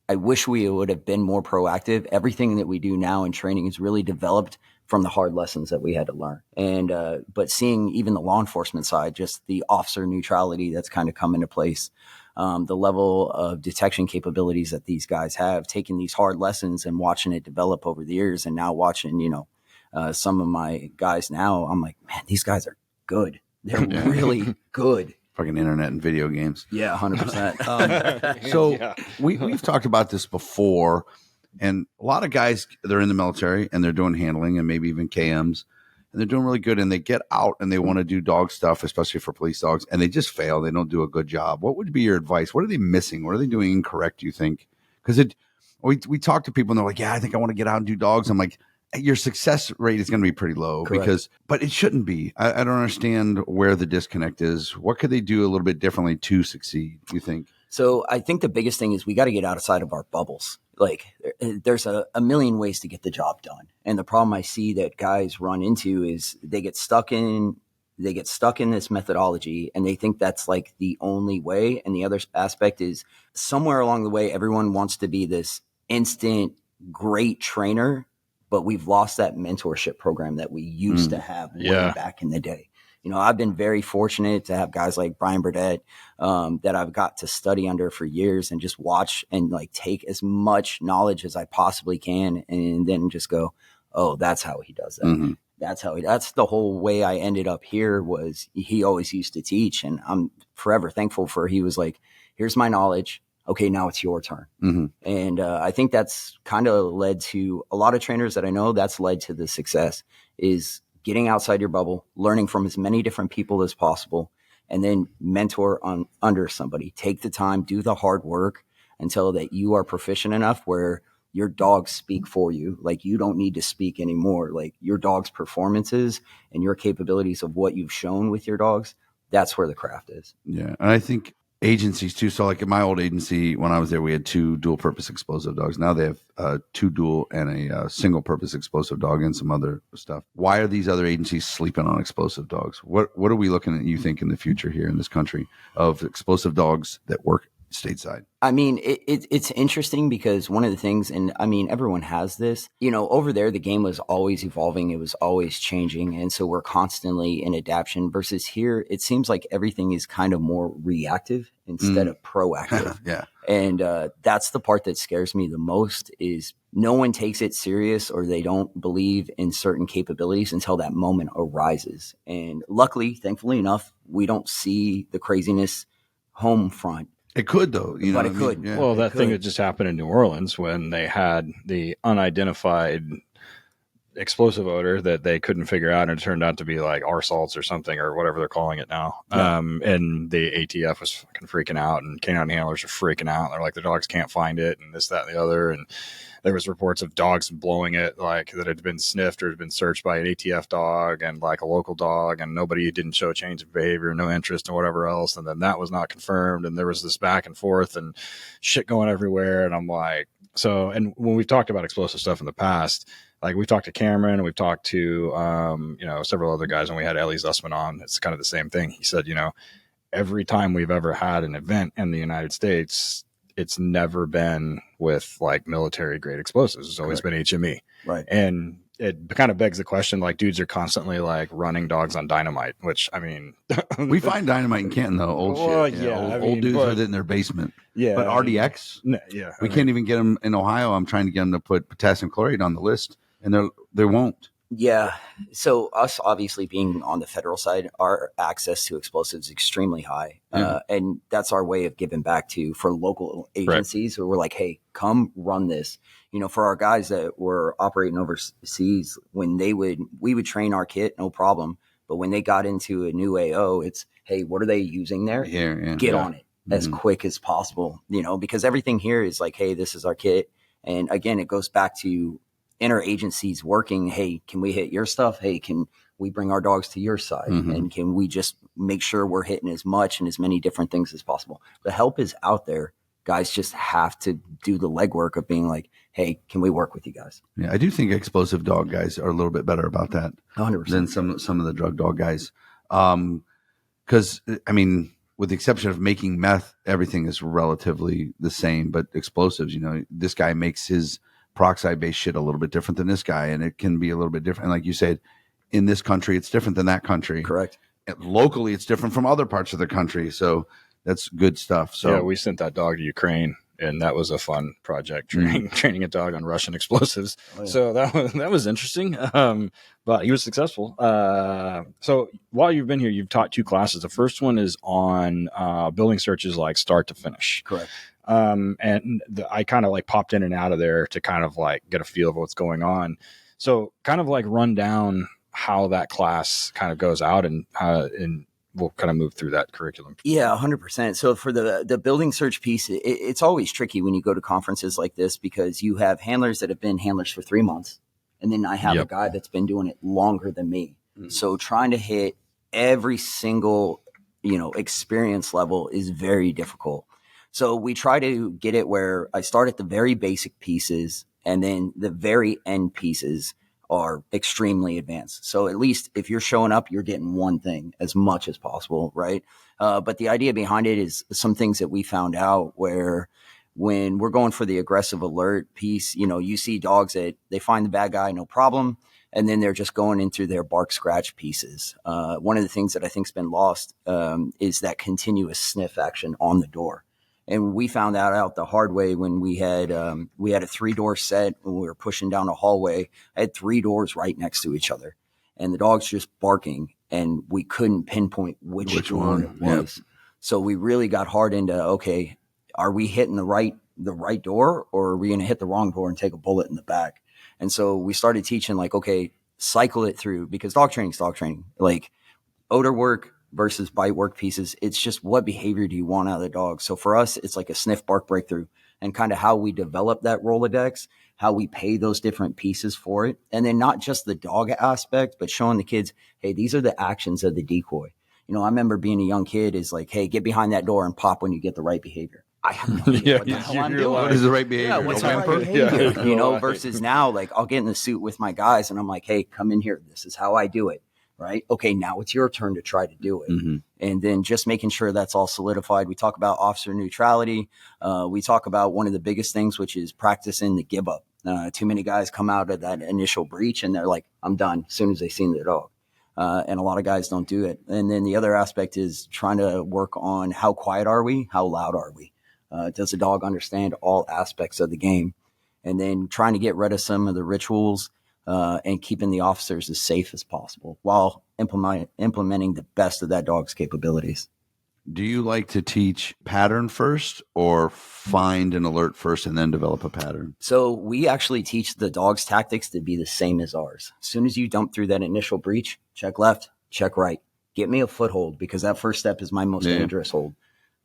I wish we would have been more proactive. Everything that we do now in training is really developed from the hard lessons that we had to learn. And, but seeing even the law enforcement side, just the officer neutrality that's kind of come into place, the level of detection capabilities that these guys have, taking these hard lessons and watching it develop over the years. And now watching, some of my guys now, I'm like, man, these guys are good. They're really good. Fucking internet and video games. Yeah, 100%. So we've talked about this before, and a lot of guys, they're in the military and they're doing handling and maybe even KMs, and they're doing really good, and they get out and they want to do dog stuff, especially for police dogs, and they just fail. They don't do a good job. What would be your advice? What are they missing? What are they doing incorrect, do you think? Because we talk to people and they're like, yeah, I think I want to get out and do dogs. I'm like, your success rate is going to be pretty low. Correct. But it shouldn't be. I don't understand where the disconnect is. What could they do a little bit differently to succeed, do you think? So I think the biggest thing is we got to get outside of our bubbles. Like there's a million ways to get the job done. And the problem I see that guys run into is they get stuck in this methodology, and they think that's like the only way. And the other aspect is somewhere along the way, everyone wants to be this instant great trainer, but we've lost that mentorship program that we used to have way back in the day. I've been very fortunate to have guys like Brian Burdett that I've got to study under for years and just watch and like take as much knowledge as I possibly can, and then just go, oh, that's how he does that. Mm-hmm. That's the whole way I ended up here. Was he always used to teach, and I'm forever thankful for. He was like, here's my knowledge. Okay, now it's your turn. Mm-hmm. And I think that's kind of led to a lot of trainers that I know. That's led to the success is getting outside your bubble, learning from as many different people as possible, and then mentor under somebody. Take the time, do the hard work until that you are proficient enough where your dogs speak for you. Like you don't need to speak anymore. Like your dog's performances and your capabilities of what you've shown with your dogs, that's where the craft is. Yeah. And I think agencies too. So like in my old agency, when I was there, we had 2 dual purpose explosive dogs. Now they have 2 dual and a single purpose explosive dog and some other stuff. Why are these other agencies sleeping on explosive dogs? What are we looking at, you think, in the future here in this country of explosive dogs that work stateside? I mean, it's interesting because one of the things, and I mean, everyone has this, over there, the game was always evolving. It was always changing. And so we're constantly in adaptation versus here. It seems like everything is kind of more reactive instead of proactive. Yeah. And that's the part that scares me the most is no one takes it serious or they don't believe in certain capabilities until that moment arises. And luckily, thankfully enough, we don't see the craziness home front. It could, though. But it could. Yeah. Well, that thing that just happened in New Orleans when they had the unidentified explosive odor that they couldn't figure out, and it turned out to be like arsalts or something or whatever they're calling it now. Yeah. And the ATF was fucking freaking out, and canine handlers are freaking out. They're like, the dogs can't find it, and this, that, and the other. And there was reports of dogs blowing it, like that had been sniffed or had been searched by an ATF dog and like a local dog, and nobody didn't show a change of behavior, no interest and whatever else. And then that was not confirmed. And there was this back and forth and shit going everywhere. And I'm like, so, and when we've talked about explosive stuff in the past, like we've talked to Cameron and we've talked to, several other guys, and we had Ellie Zussman on. It's kind of the same thing. He said, every time we've ever had an event in the United States, it's never been with like military grade explosives. It's always been HME. Right. And it kind of begs the question, like dudes are constantly like running dogs on dynamite, which I mean, we find dynamite in Canton though. Old shit. Yeah. Old dudes with it in their basement. Yeah. But RDX, we can't even get them in Ohio. I'm trying to get them to put potassium chloride on the list, and they won't. Yeah. So us obviously being on the federal side, our access to explosives is extremely high. And that's our way of giving back for local agencies where we're like, hey, come run this. For our guys that were operating overseas, when we would train our kit, no problem. But when they got into a new AO, it's, hey, what are they using there? Get on it as quick as possible, because everything here is like, hey, this is our kit. And again, it goes back to interagencies working. Hey, can we hit your stuff? Hey, can we bring our dogs to your side? And can we just make sure we're hitting as much and as many different things as possible? The help is out there. Guys just have to do the legwork of being like, hey, can we work with you guys? Yeah, I do think explosive dog guys are a little bit better about that 100% than some of the drug dog guys. Because, I mean, with the exception of making meth, everything is relatively the same. But explosives, this guy makes his peroxide-based shit a little bit different than this guy, and it can be a little bit different. And like you said, in this country, it's different than that country. Correct. And locally, it's different from other parts of the country. So that's good stuff. So yeah, we sent that dog to Ukraine, and that was a fun project, training a dog on Russian explosives. Oh, yeah. So that was interesting. But he was successful. So while you've been here, you've taught 2 classes. The first one is on building searches, like start to finish. Correct. I kind of like popped in and out of there to kind of like get a feel of what's going on. So kind of like run down how that class kind of goes out, and we'll kind of move through that curriculum. Yeah, 100%. So for the building search piece, it's always tricky when you go to conferences like this, because you have handlers that have been handlers for 3 months. And then I have a guy that's been doing it longer than me. Mm-hmm. So trying to hit every single, experience level is very difficult. So we try to get it where I start at the very basic pieces, and then the very end pieces are extremely advanced. So at least if you're showing up, you're getting one thing as much as possible, right? But the idea behind it is some things that we found out where when we're going for the aggressive alert piece, you see dogs that they find the bad guy, no problem. And then they're just going into their bark scratch pieces. One of the things that I think's been lost is that continuous sniff action on the door. And we found that out the hard way when we had a 3-door set when we were pushing down a hallway. I had 3 doors right next to each other, and the dog's just barking, and we couldn't pinpoint which one it was. Yep. So we really got hard into, okay, are we hitting the right door, or are we going to hit the wrong door and take a bullet in the back? And so we started teaching, like, okay, cycle it through, because dog training is dog training. Like odor work versus bite work pieces, it's just what behavior do you want out of the dog? So for us, it's like a sniff, bark, breakthrough, and kind of how we develop that Rolodex, how we pay those different pieces for it. And then not just the dog aspect, but showing the kids, hey, these are the actions of the decoy. I remember being a young kid is like, hey, get behind that door and pop when you get the right behavior. I have no idea what the hell I'm doing. What is the right behavior? Yeah, what's the right behavior? Versus now, like, I'll get in the suit with my guys and I'm like, hey, come in here. This is how I do it. Right. Okay. Now it's your turn to try to do it. Mm-hmm. And then just making sure that's all solidified. We talk about officer neutrality. We talk about one of the biggest things, which is practicing the give up. Too many guys come out of that initial breach and they're like, I'm done as soon as they see the dog. And a lot of guys don't do it. And then the other aspect is trying to work on how quiet are we? How loud are we? Does the dog understand all aspects of the game? And then trying to get rid of some of the rituals and keeping the officers as safe as possible while implementing the best of that dog's capabilities. Do you like to teach pattern first, or find an alert first and then develop a pattern? So we actually teach the dog's tactics to be the same as ours. As soon as you dump through that initial breach, check left, check right. Get me a foothold, because that first step is my most dangerous hold.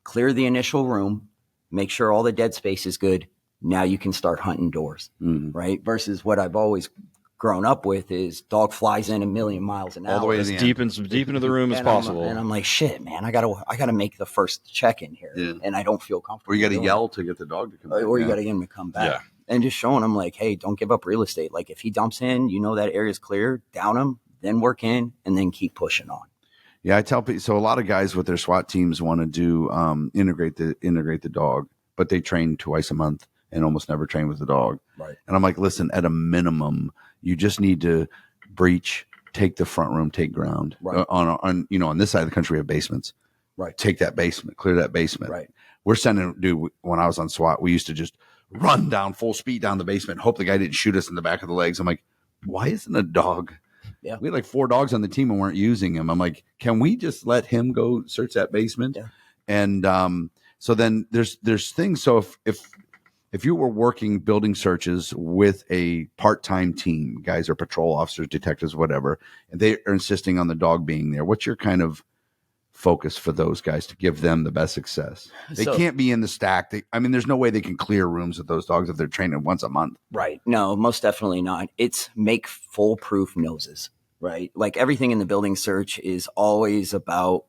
Clear the initial room. Make sure all the dead space is good. Now you can start hunting doors, right? Versus what I've always grown up with is dog flies in a million miles an hour. All the way as deep into the room as possible. And I'm like, shit, man, I gotta make the first check in here. Yeah. And I don't feel comfortable. Or you got to yell to get the dog to come back. Or you got to get him to come back. Yeah. And just showing him, like, hey, don't give up real estate. Like, if he dumps in, that area's clear, down him, then work in, and then keep pushing on. Yeah, I tell people, so a lot of guys with their SWAT teams want to do integrate the dog, but they train twice a month and almost never train with the dog. Right. And I'm like, listen, at a minimum, you just need to breach, take the front room, take ground. Right. On this side of the country, we have basements. Right. Take that basement, clear that basement. Right. We're sending, dude, when I was on SWAT, we used to just run down full speed down the basement, hope the guy didn't shoot us in the back of the legs. I'm like, why isn't a dog? Yeah. We had like 4 dogs on the team and weren't using him. I'm like, can we just let him go search that basement? Yeah. And so then there's things. So if you were working building searches with a part-time team, guys are patrol officers, detectives, whatever, and they are insisting on the dog being there, what's your kind of focus for those guys to give them the best success? They can't be in the stack. There's no way they can clear rooms with those dogs if they're training once a month. Right. No, most definitely not. It's make foolproof noses, right? Like everything in the building search is always about,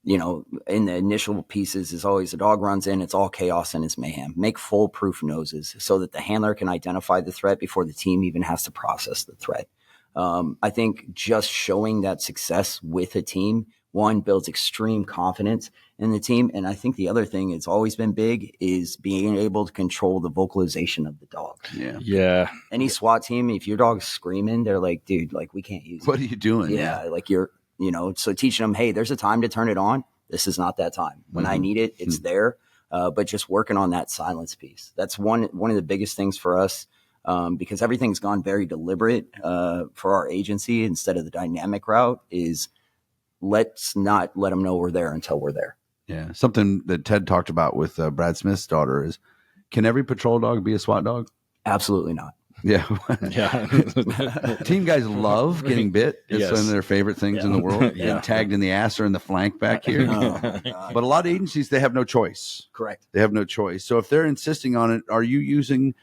in the initial pieces is always the dog runs in, it's all chaos and it's mayhem. Make foolproof noses so that the handler can identify the threat before the team even has to process the threat. I think just showing that success with a team one, builds extreme confidence in the team. And I think the other thing that's always been big is being able to control the vocalization of the dog. Yeah. Any SWAT team, if your dog's screaming, they're like, dude, like, we can't use What it. are you doing? Yeah. Like so teaching them, hey, there's a time to turn it on. This is not that time. When I need it, it's there. But just working on that silence piece. That's one of the biggest things for us. Because everything's gone very deliberate for our agency instead of the dynamic route is let's not let them know we're there until we're there. Yeah. Something that Ted talked about with Brad Smith's daughter is, can every patrol dog be a SWAT dog? Absolutely not. Yeah. Yeah. Team guys love getting bit. It's one of their favorite things in the world. Yeah. Getting tagged in the ass or in the flank back here. Oh, my God. But a lot of agencies, they have no choice. Correct. They have no choice. So if they're insisting on it, are you using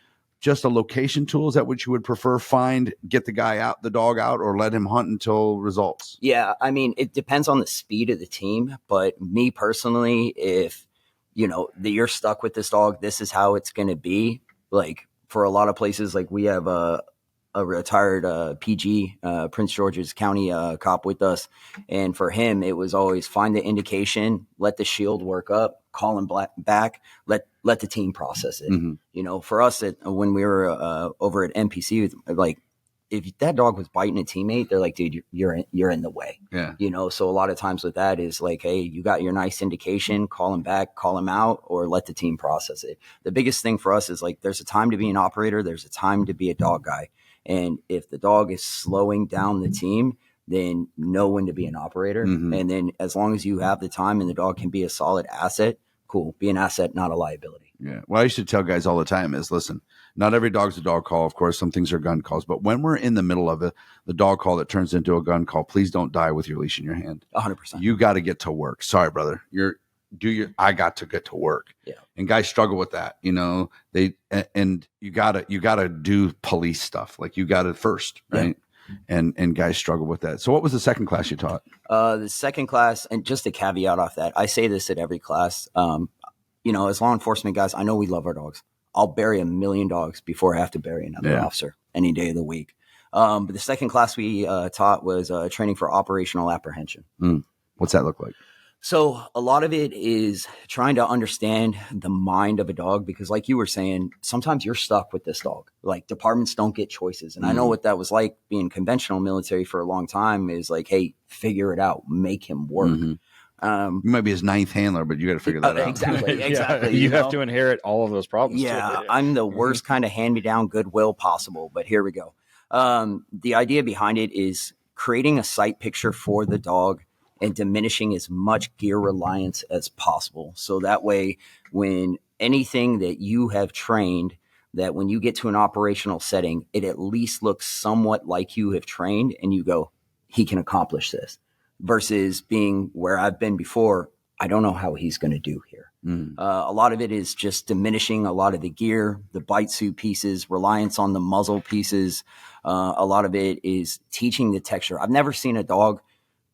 just a location tool? Is that what you would prefer? Get the dog out, or let him hunt until results? Yeah. I mean, it depends on the speed of the team. But me personally, if, you're stuck with this dog, this is how it's going to be. Like for a lot of places, like we have a retired PG, Prince George's County cop with us. And for him, it was always find the indication, let the shield work up, call him back, let the team process it. Mm-hmm. For us, when we were over at NPC, like if that dog was biting a teammate, they're like, dude, you're in the way. Yeah. So a lot of times with that is like, hey, you got your nice indication, call him back, call him out, or let the team process it. The biggest thing for us is like, there's a time to be an operator. There's a time to be a dog guy. And if the dog is slowing down the team, then know when to be an operator. Mm-hmm. And then as long as you have the time and the dog can be a solid asset, cool. Be an asset, not a liability. Yeah. Well, I used to tell guys all the time is, listen, not every dog's a dog call. Of course, some things are gun calls. But when we're in the middle of the dog call that turns into a gun call, please don't die with your leash in your hand. 100%. You got to get to work. Sorry, brother. I got to get to work. Yeah. And guys struggle with that. And you gotta do police stuff. Like you got it first, right? Yeah. And guys struggle with that. So what was the second class you taught? The second class, and just a caveat off that, I say this at every class. As law enforcement guys, I know we love our dogs. I'll bury 1 million dogs before I have to bury another officer any day of the week. But the second class we taught was training for operational apprehension. What's that look like? So a lot of it is trying to understand the mind of a dog, because like you were saying, sometimes you're stuck with this dog. Like departments don't get choices. And I know what that was like being conventional military for a long time is like, hey, figure it out, make him work. You might be his ninth handler, but you got to figure that out. Exactly. Yeah, you have to inherit all of those problems. Yeah, too. I'm the worst kind of hand-me-down goodwill possible, but here we go. The idea behind it is creating a sight picture for the dog and diminishing as much gear reliance as possible. So that way, when anything that you have trained, that when you get to an operational setting, it at least looks somewhat like you have trained and you go, he can accomplish this, versus being where I've been before. I don't know how he's going to do here. A lot of it is just diminishing a lot of the gear, the bite suit pieces, reliance on the muzzle pieces. A lot of it is teaching the texture. I've never seen a dog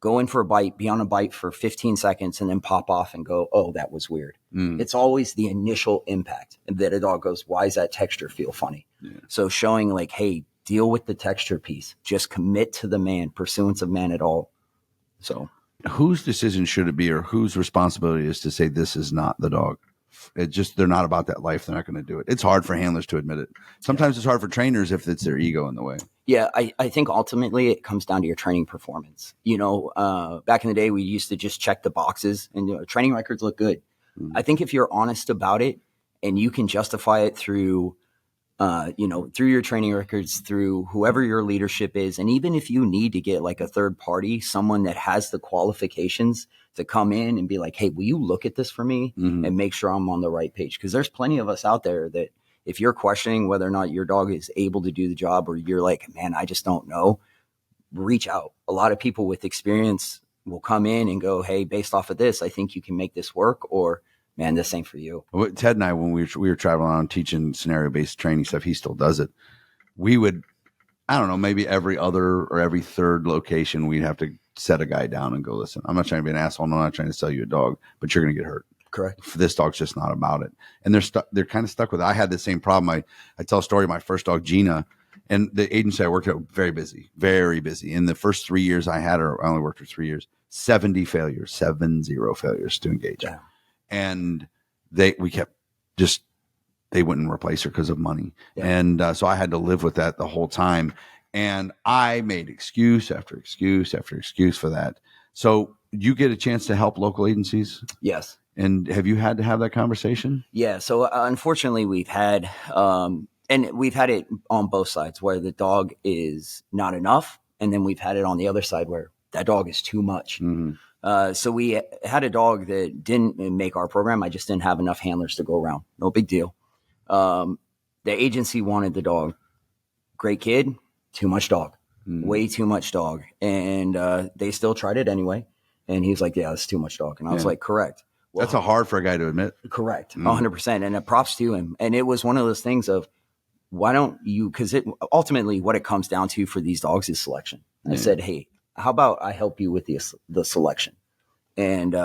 go in for a bite, be on a bite for 15 seconds, and then pop off and go, oh, that was weird. It's always the initial impact that a dog goes, why does that texture feel funny? So showing like, hey, deal with the texture piece. Just commit to the man, pursuance of man at all. So whose decision should it be, or whose responsibility is to say this is not the dog? They're not about that life. They're not going to do it. It's hard for handlers to admit it. Sometimes it's hard for trainers if it's their ego in the way. Yeah, I think ultimately it comes down to your training performance. Back in the day, we used to just check the boxes and training records look good. I think if you're honest about it and you can justify it through, through your training records, through whoever your leadership is, and even if you need to get like a third party, someone that has the qualifications to come in and be like, hey, will you look at this for me and make sure I'm on the right page? Because there's plenty of us out there that if you're questioning whether or not your dog is able to do the job, or you're like, man, I just don't know, reach out. A lot of people with experience will come in and go, hey, based off of this, I think you can make this work, or man, this ain't for you. Ted and I, when we were traveling around teaching scenario-based training stuff, he still does it. We would, I don't know, maybe every other or every third location, we'd have to set a guy down and go, listen, I'm not trying to be an asshole. I'm not trying to sell you a dog, but you're going to get hurt. Correct. This dog's just not about it. And they're kind of stuck with it. I had the same problem. I tell a story of my first dog, Gina, and the agency I worked at, very busy. In the first 3 years I had her, I only worked for 3 years, 70 failures, 70 failures to engage. Yeah. And they wouldn't replace her because of money. Yeah. And so I had to live with that the whole time. And I made excuse after excuse after excuse for that. So you get a chance to help local agencies? Yes. And have you had to have that conversation? Yeah. So unfortunately, we've had, and we've had it on both sides where the dog is not enough. And then we've had it on the other side where that dog is too much. Mm-hmm. So we had a dog that didn't make our program. I just didn't have enough handlers to go around. No big deal. The agency wanted the dog. Great kid, too much dog. Way too much dog. And they still tried it anyway. And he was like, yeah, it's too much dog. And I was like, correct. Well, that's hard for a guy to admit. Correct. 100%. And props to him. And it was one of those things of, why don't you, because ultimately what it comes down to for these dogs is selection. I said, hey, how about I help you with the selection? And,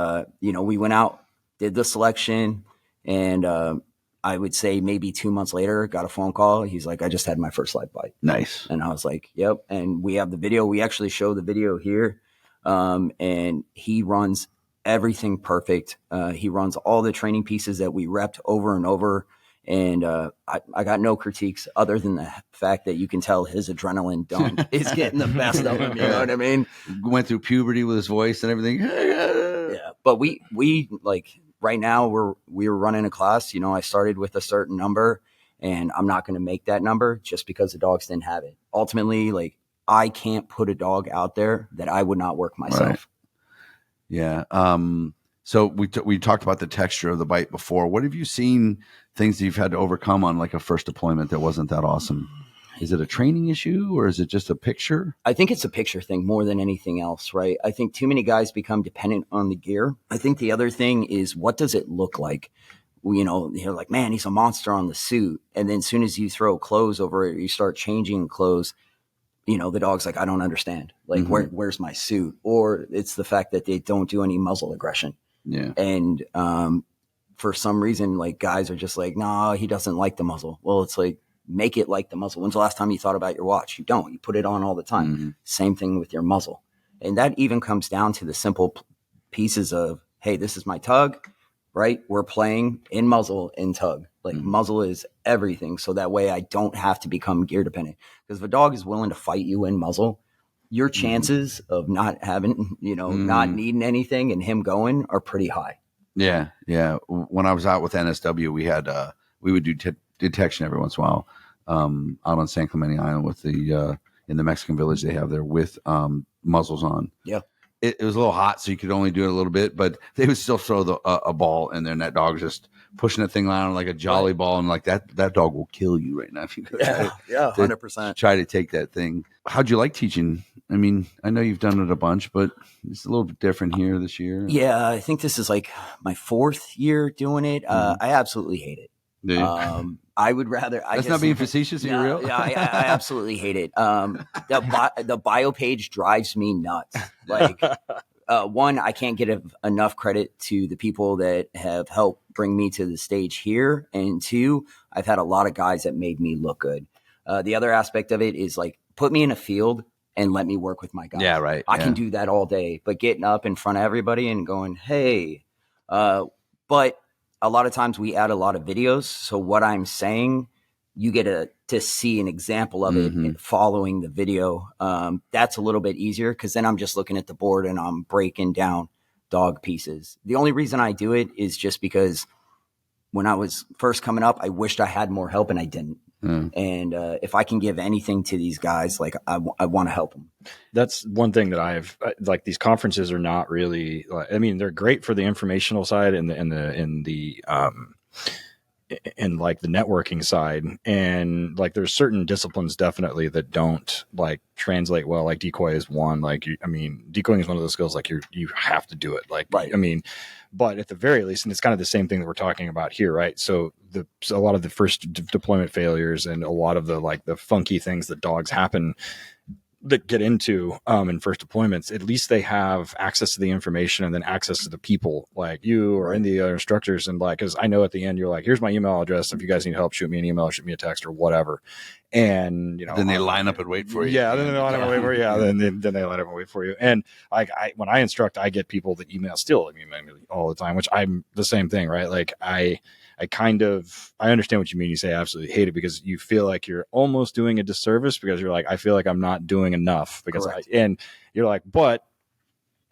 we went out, did the selection, and I would say maybe 2 months later, got a phone call. He's like, I just had my first live bite. Nice. And I was like, yep. And we have the video. We actually show the video here. And he runs everything perfect. He runs all the training pieces that we repped over and over. And I got no critiques other than the fact that you can tell his adrenaline dump is getting the best of him. You know what I mean? Went through puberty with his voice and everything. Yeah. But we like right now we're running a class. I started with a certain number and I'm not going to make that number just because the dogs didn't have it. Ultimately, like I can't put a dog out there that I would not work myself. Right. Yeah. So we talked about the texture of the bite before. What have you seen things that you've had to overcome on like a first deployment that wasn't that awesome? Is it a training issue or is it just a picture? I think it's a picture thing more than anything else, right? I think too many guys become dependent on the gear. I think the other thing is, what does it look like? You're like, man, he's a monster on the suit. And then as soon as you throw clothes over it, you start changing clothes, the dog's like, I don't understand. Like, where's my suit? Or it's the fact that they don't do any muzzle aggression. Yeah. And for some reason, like guys are just like, nah, he doesn't like the muzzle. Well, it's like, make it like the muzzle. When's the last time you thought about your watch? You don't. You put it on all the time. Same thing with your muzzle. And that even comes down to the simple pieces of, hey, this is my tug, right? We're playing in muzzle and tug. Like muzzle is everything. So that way I don't have to become gear dependent. Because if a dog is willing to fight you in muzzle, your chances of not having, not needing anything and him going are pretty high. Yeah. Yeah. When I was out with NSW, we would do detection every once in a while out on San Clemente Island with in the Mexican village they have there with muzzles on. Yeah. It was a little hot, so you could only do it a little bit, but they would still throw a ball in there, and that dog was just pushing that thing around like a jolly ball, and like that dog will kill you right now if you go 100%. try to take that thing. How'd you like teaching? I mean, I know you've done it a bunch, but it's a little bit different here this year. Yeah, I think this is like my 4th year doing it. I absolutely hate it. I would rather. That's not being facetious. You're real. Yeah, I absolutely hate it. The bio page drives me nuts. Like, one, I can't give enough credit to the people that have helped bring me to the stage here, and 2, I've had a lot of guys that made me look good. The other aspect of it is like, put me in a field and let me work with my guys. Yeah, right. I can do that all day, but getting up in front of everybody and going, hey, but a lot of times we add a lot of videos. So what I'm saying, you get to see an example of it following the video. That's a little bit easier because then I'm just looking at the board and I'm breaking down dog pieces. The only reason I do it is just because when I was first coming up, I wished I had more help and I didn't. And if I can give anything to these guys, like I want to help them. That's one thing that I've like. These conferences are not really. I mean, they're great for the informational side and like the networking side, and like there's certain disciplines definitely that don't like translate well. Like decoy is one. Like decoying is one of those skills. Like you have to do it. Like right. But at the very least, and it's kind of the same thing that we're talking about here, right? So a lot of the first deployment failures and a lot of the like the funky things that dogs happen, that get into in first deployments, at least they have access to the information and then access to the people like you or the instructors. And like, because I know at the end, you're like, here's my email address. If you guys need help, shoot me an email, shoot me a text or whatever. And, you know, then they line up and wait for you. Yeah. Then they line up and wait for you. Yeah. Then they line up and wait for you. And like, when I instruct, I get people that email me all the time, which I'm the same thing, right? Like I understand what you mean. You say I absolutely hate it because you feel like you're almost doing a disservice because you're like, I feel like I'm not doing enough because and you're like, but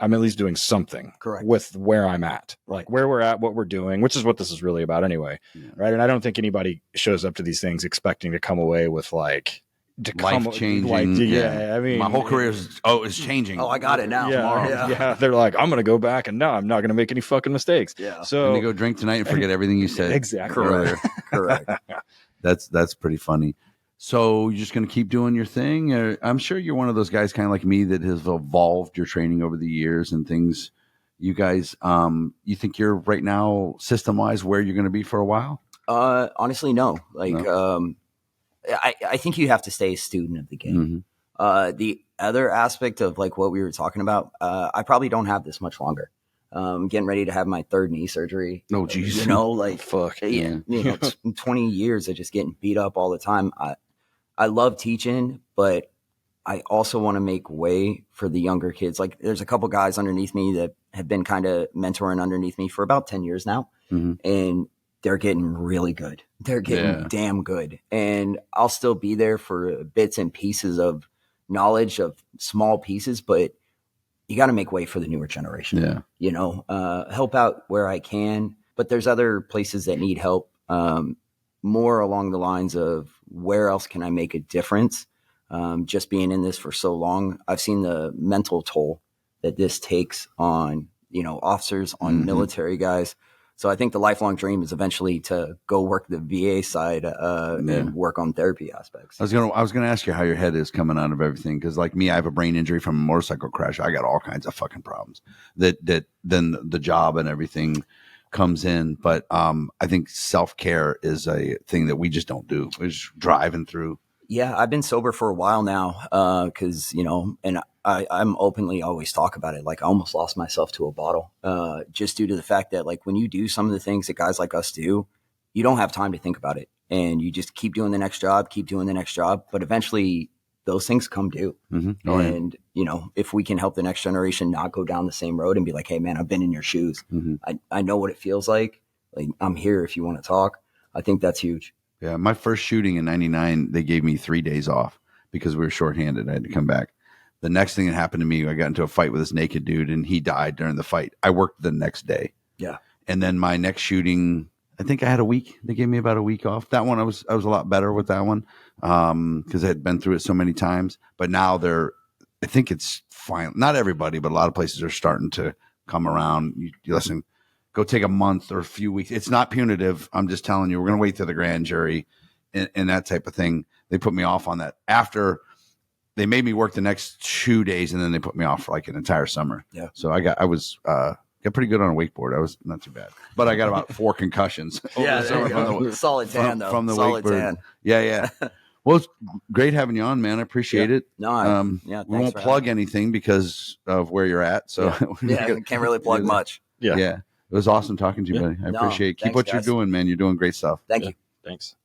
I'm at least doing something with where I'm at, like where we're at, what we're doing, which is what this is really about anyway. Yeah. Right. And I don't think anybody shows up to these things expecting to come away with like, life changing. Like, I mean, my whole career is changing. Oh, I got it now. Yeah. They're like, I'm going to go back and no, I'm not going to make any fucking mistakes. Yeah. So I'm going to go drink tonight and forget everything you said. Exactly. Correct. That's pretty funny. So you're just going to keep doing your thing? I'm sure you're one of those guys kind of like me that has evolved your training over the years and things. You guys, you think you're right now system wise where you're going to be for a while? Honestly, no. Like, no. I think you have to stay a student of the game. Mm-hmm. The other aspect of like what we were talking about, I probably don't have this much longer. Getting ready to have my third knee surgery. No, geez. You know, like, fuck. Yeah. You know, 20 years of just getting beat up all the time. I love teaching, but I also want to make way for the younger kids. Like there's a couple guys underneath me that have been kind of mentoring underneath me for about 10 years now. Mm-hmm. And they're getting really good. They're getting damn good. And I'll still be there for bits and pieces of knowledge of small pieces, but you got to make way for the newer generation. Yeah. You know, help out where I can, but there's other places that need help. More along the lines of where else can I make a difference? Just being in this for so long, I've seen the mental toll that this takes on, you know, officers, on military guys. So I think the lifelong dream is eventually to go work the VA side and work on therapy aspects. I was gonna ask you how your head is coming out of everything, because like me, I have a brain injury from a motorcycle crash. I got all kinds of fucking problems that then the job and everything comes in. But I think self-care is a thing that we just don't do. We're just driving through. Yeah, I've been sober for a while now because, you know, and I'm openly always talk about it. Like I almost lost myself to a bottle just due to the fact that like when you do some of the things that guys like us do, you don't have time to think about it. And you just keep doing the next job. But eventually those things come due. Mm-hmm. And, you know, if we can help the next generation not go down the same road and be like, hey, man, I've been in your shoes. Mm-hmm. I know what it feels like. Like I'm here if you want to talk. I think that's huge. Yeah, my first shooting in '99, they gave me 3 days off because we were shorthanded. I had to come back. The next thing that happened to me, I got into a fight with this naked dude, and he died during the fight. I worked the next day. Yeah. And then my next shooting, I think I had a week. They gave me about a week off. That one, I was a lot better with that one because I had been through it so many times. But now I think it's fine. Not everybody, but a lot of places are starting to come around. You listen. Go take a month or a few weeks. It's not punitive. I'm just telling you, we're going to wait till the grand jury and that type of thing. They put me off on that. After they made me work the next 2 days, and then they put me off for like an entire summer. Yeah. So I got pretty good on a wakeboard. I was not too bad, but I got about 4 concussions. Yeah. Solid tan though. From the solid wakeboard. Tan. Yeah. Well, it's great having you on, man. I appreciate it. No, we won't plug anything because of where you're at. So I can't really plug much. Yeah. It was awesome talking to you, buddy. I appreciate it. Keep what you're doing, man. You're doing great stuff. Thank you. Thanks.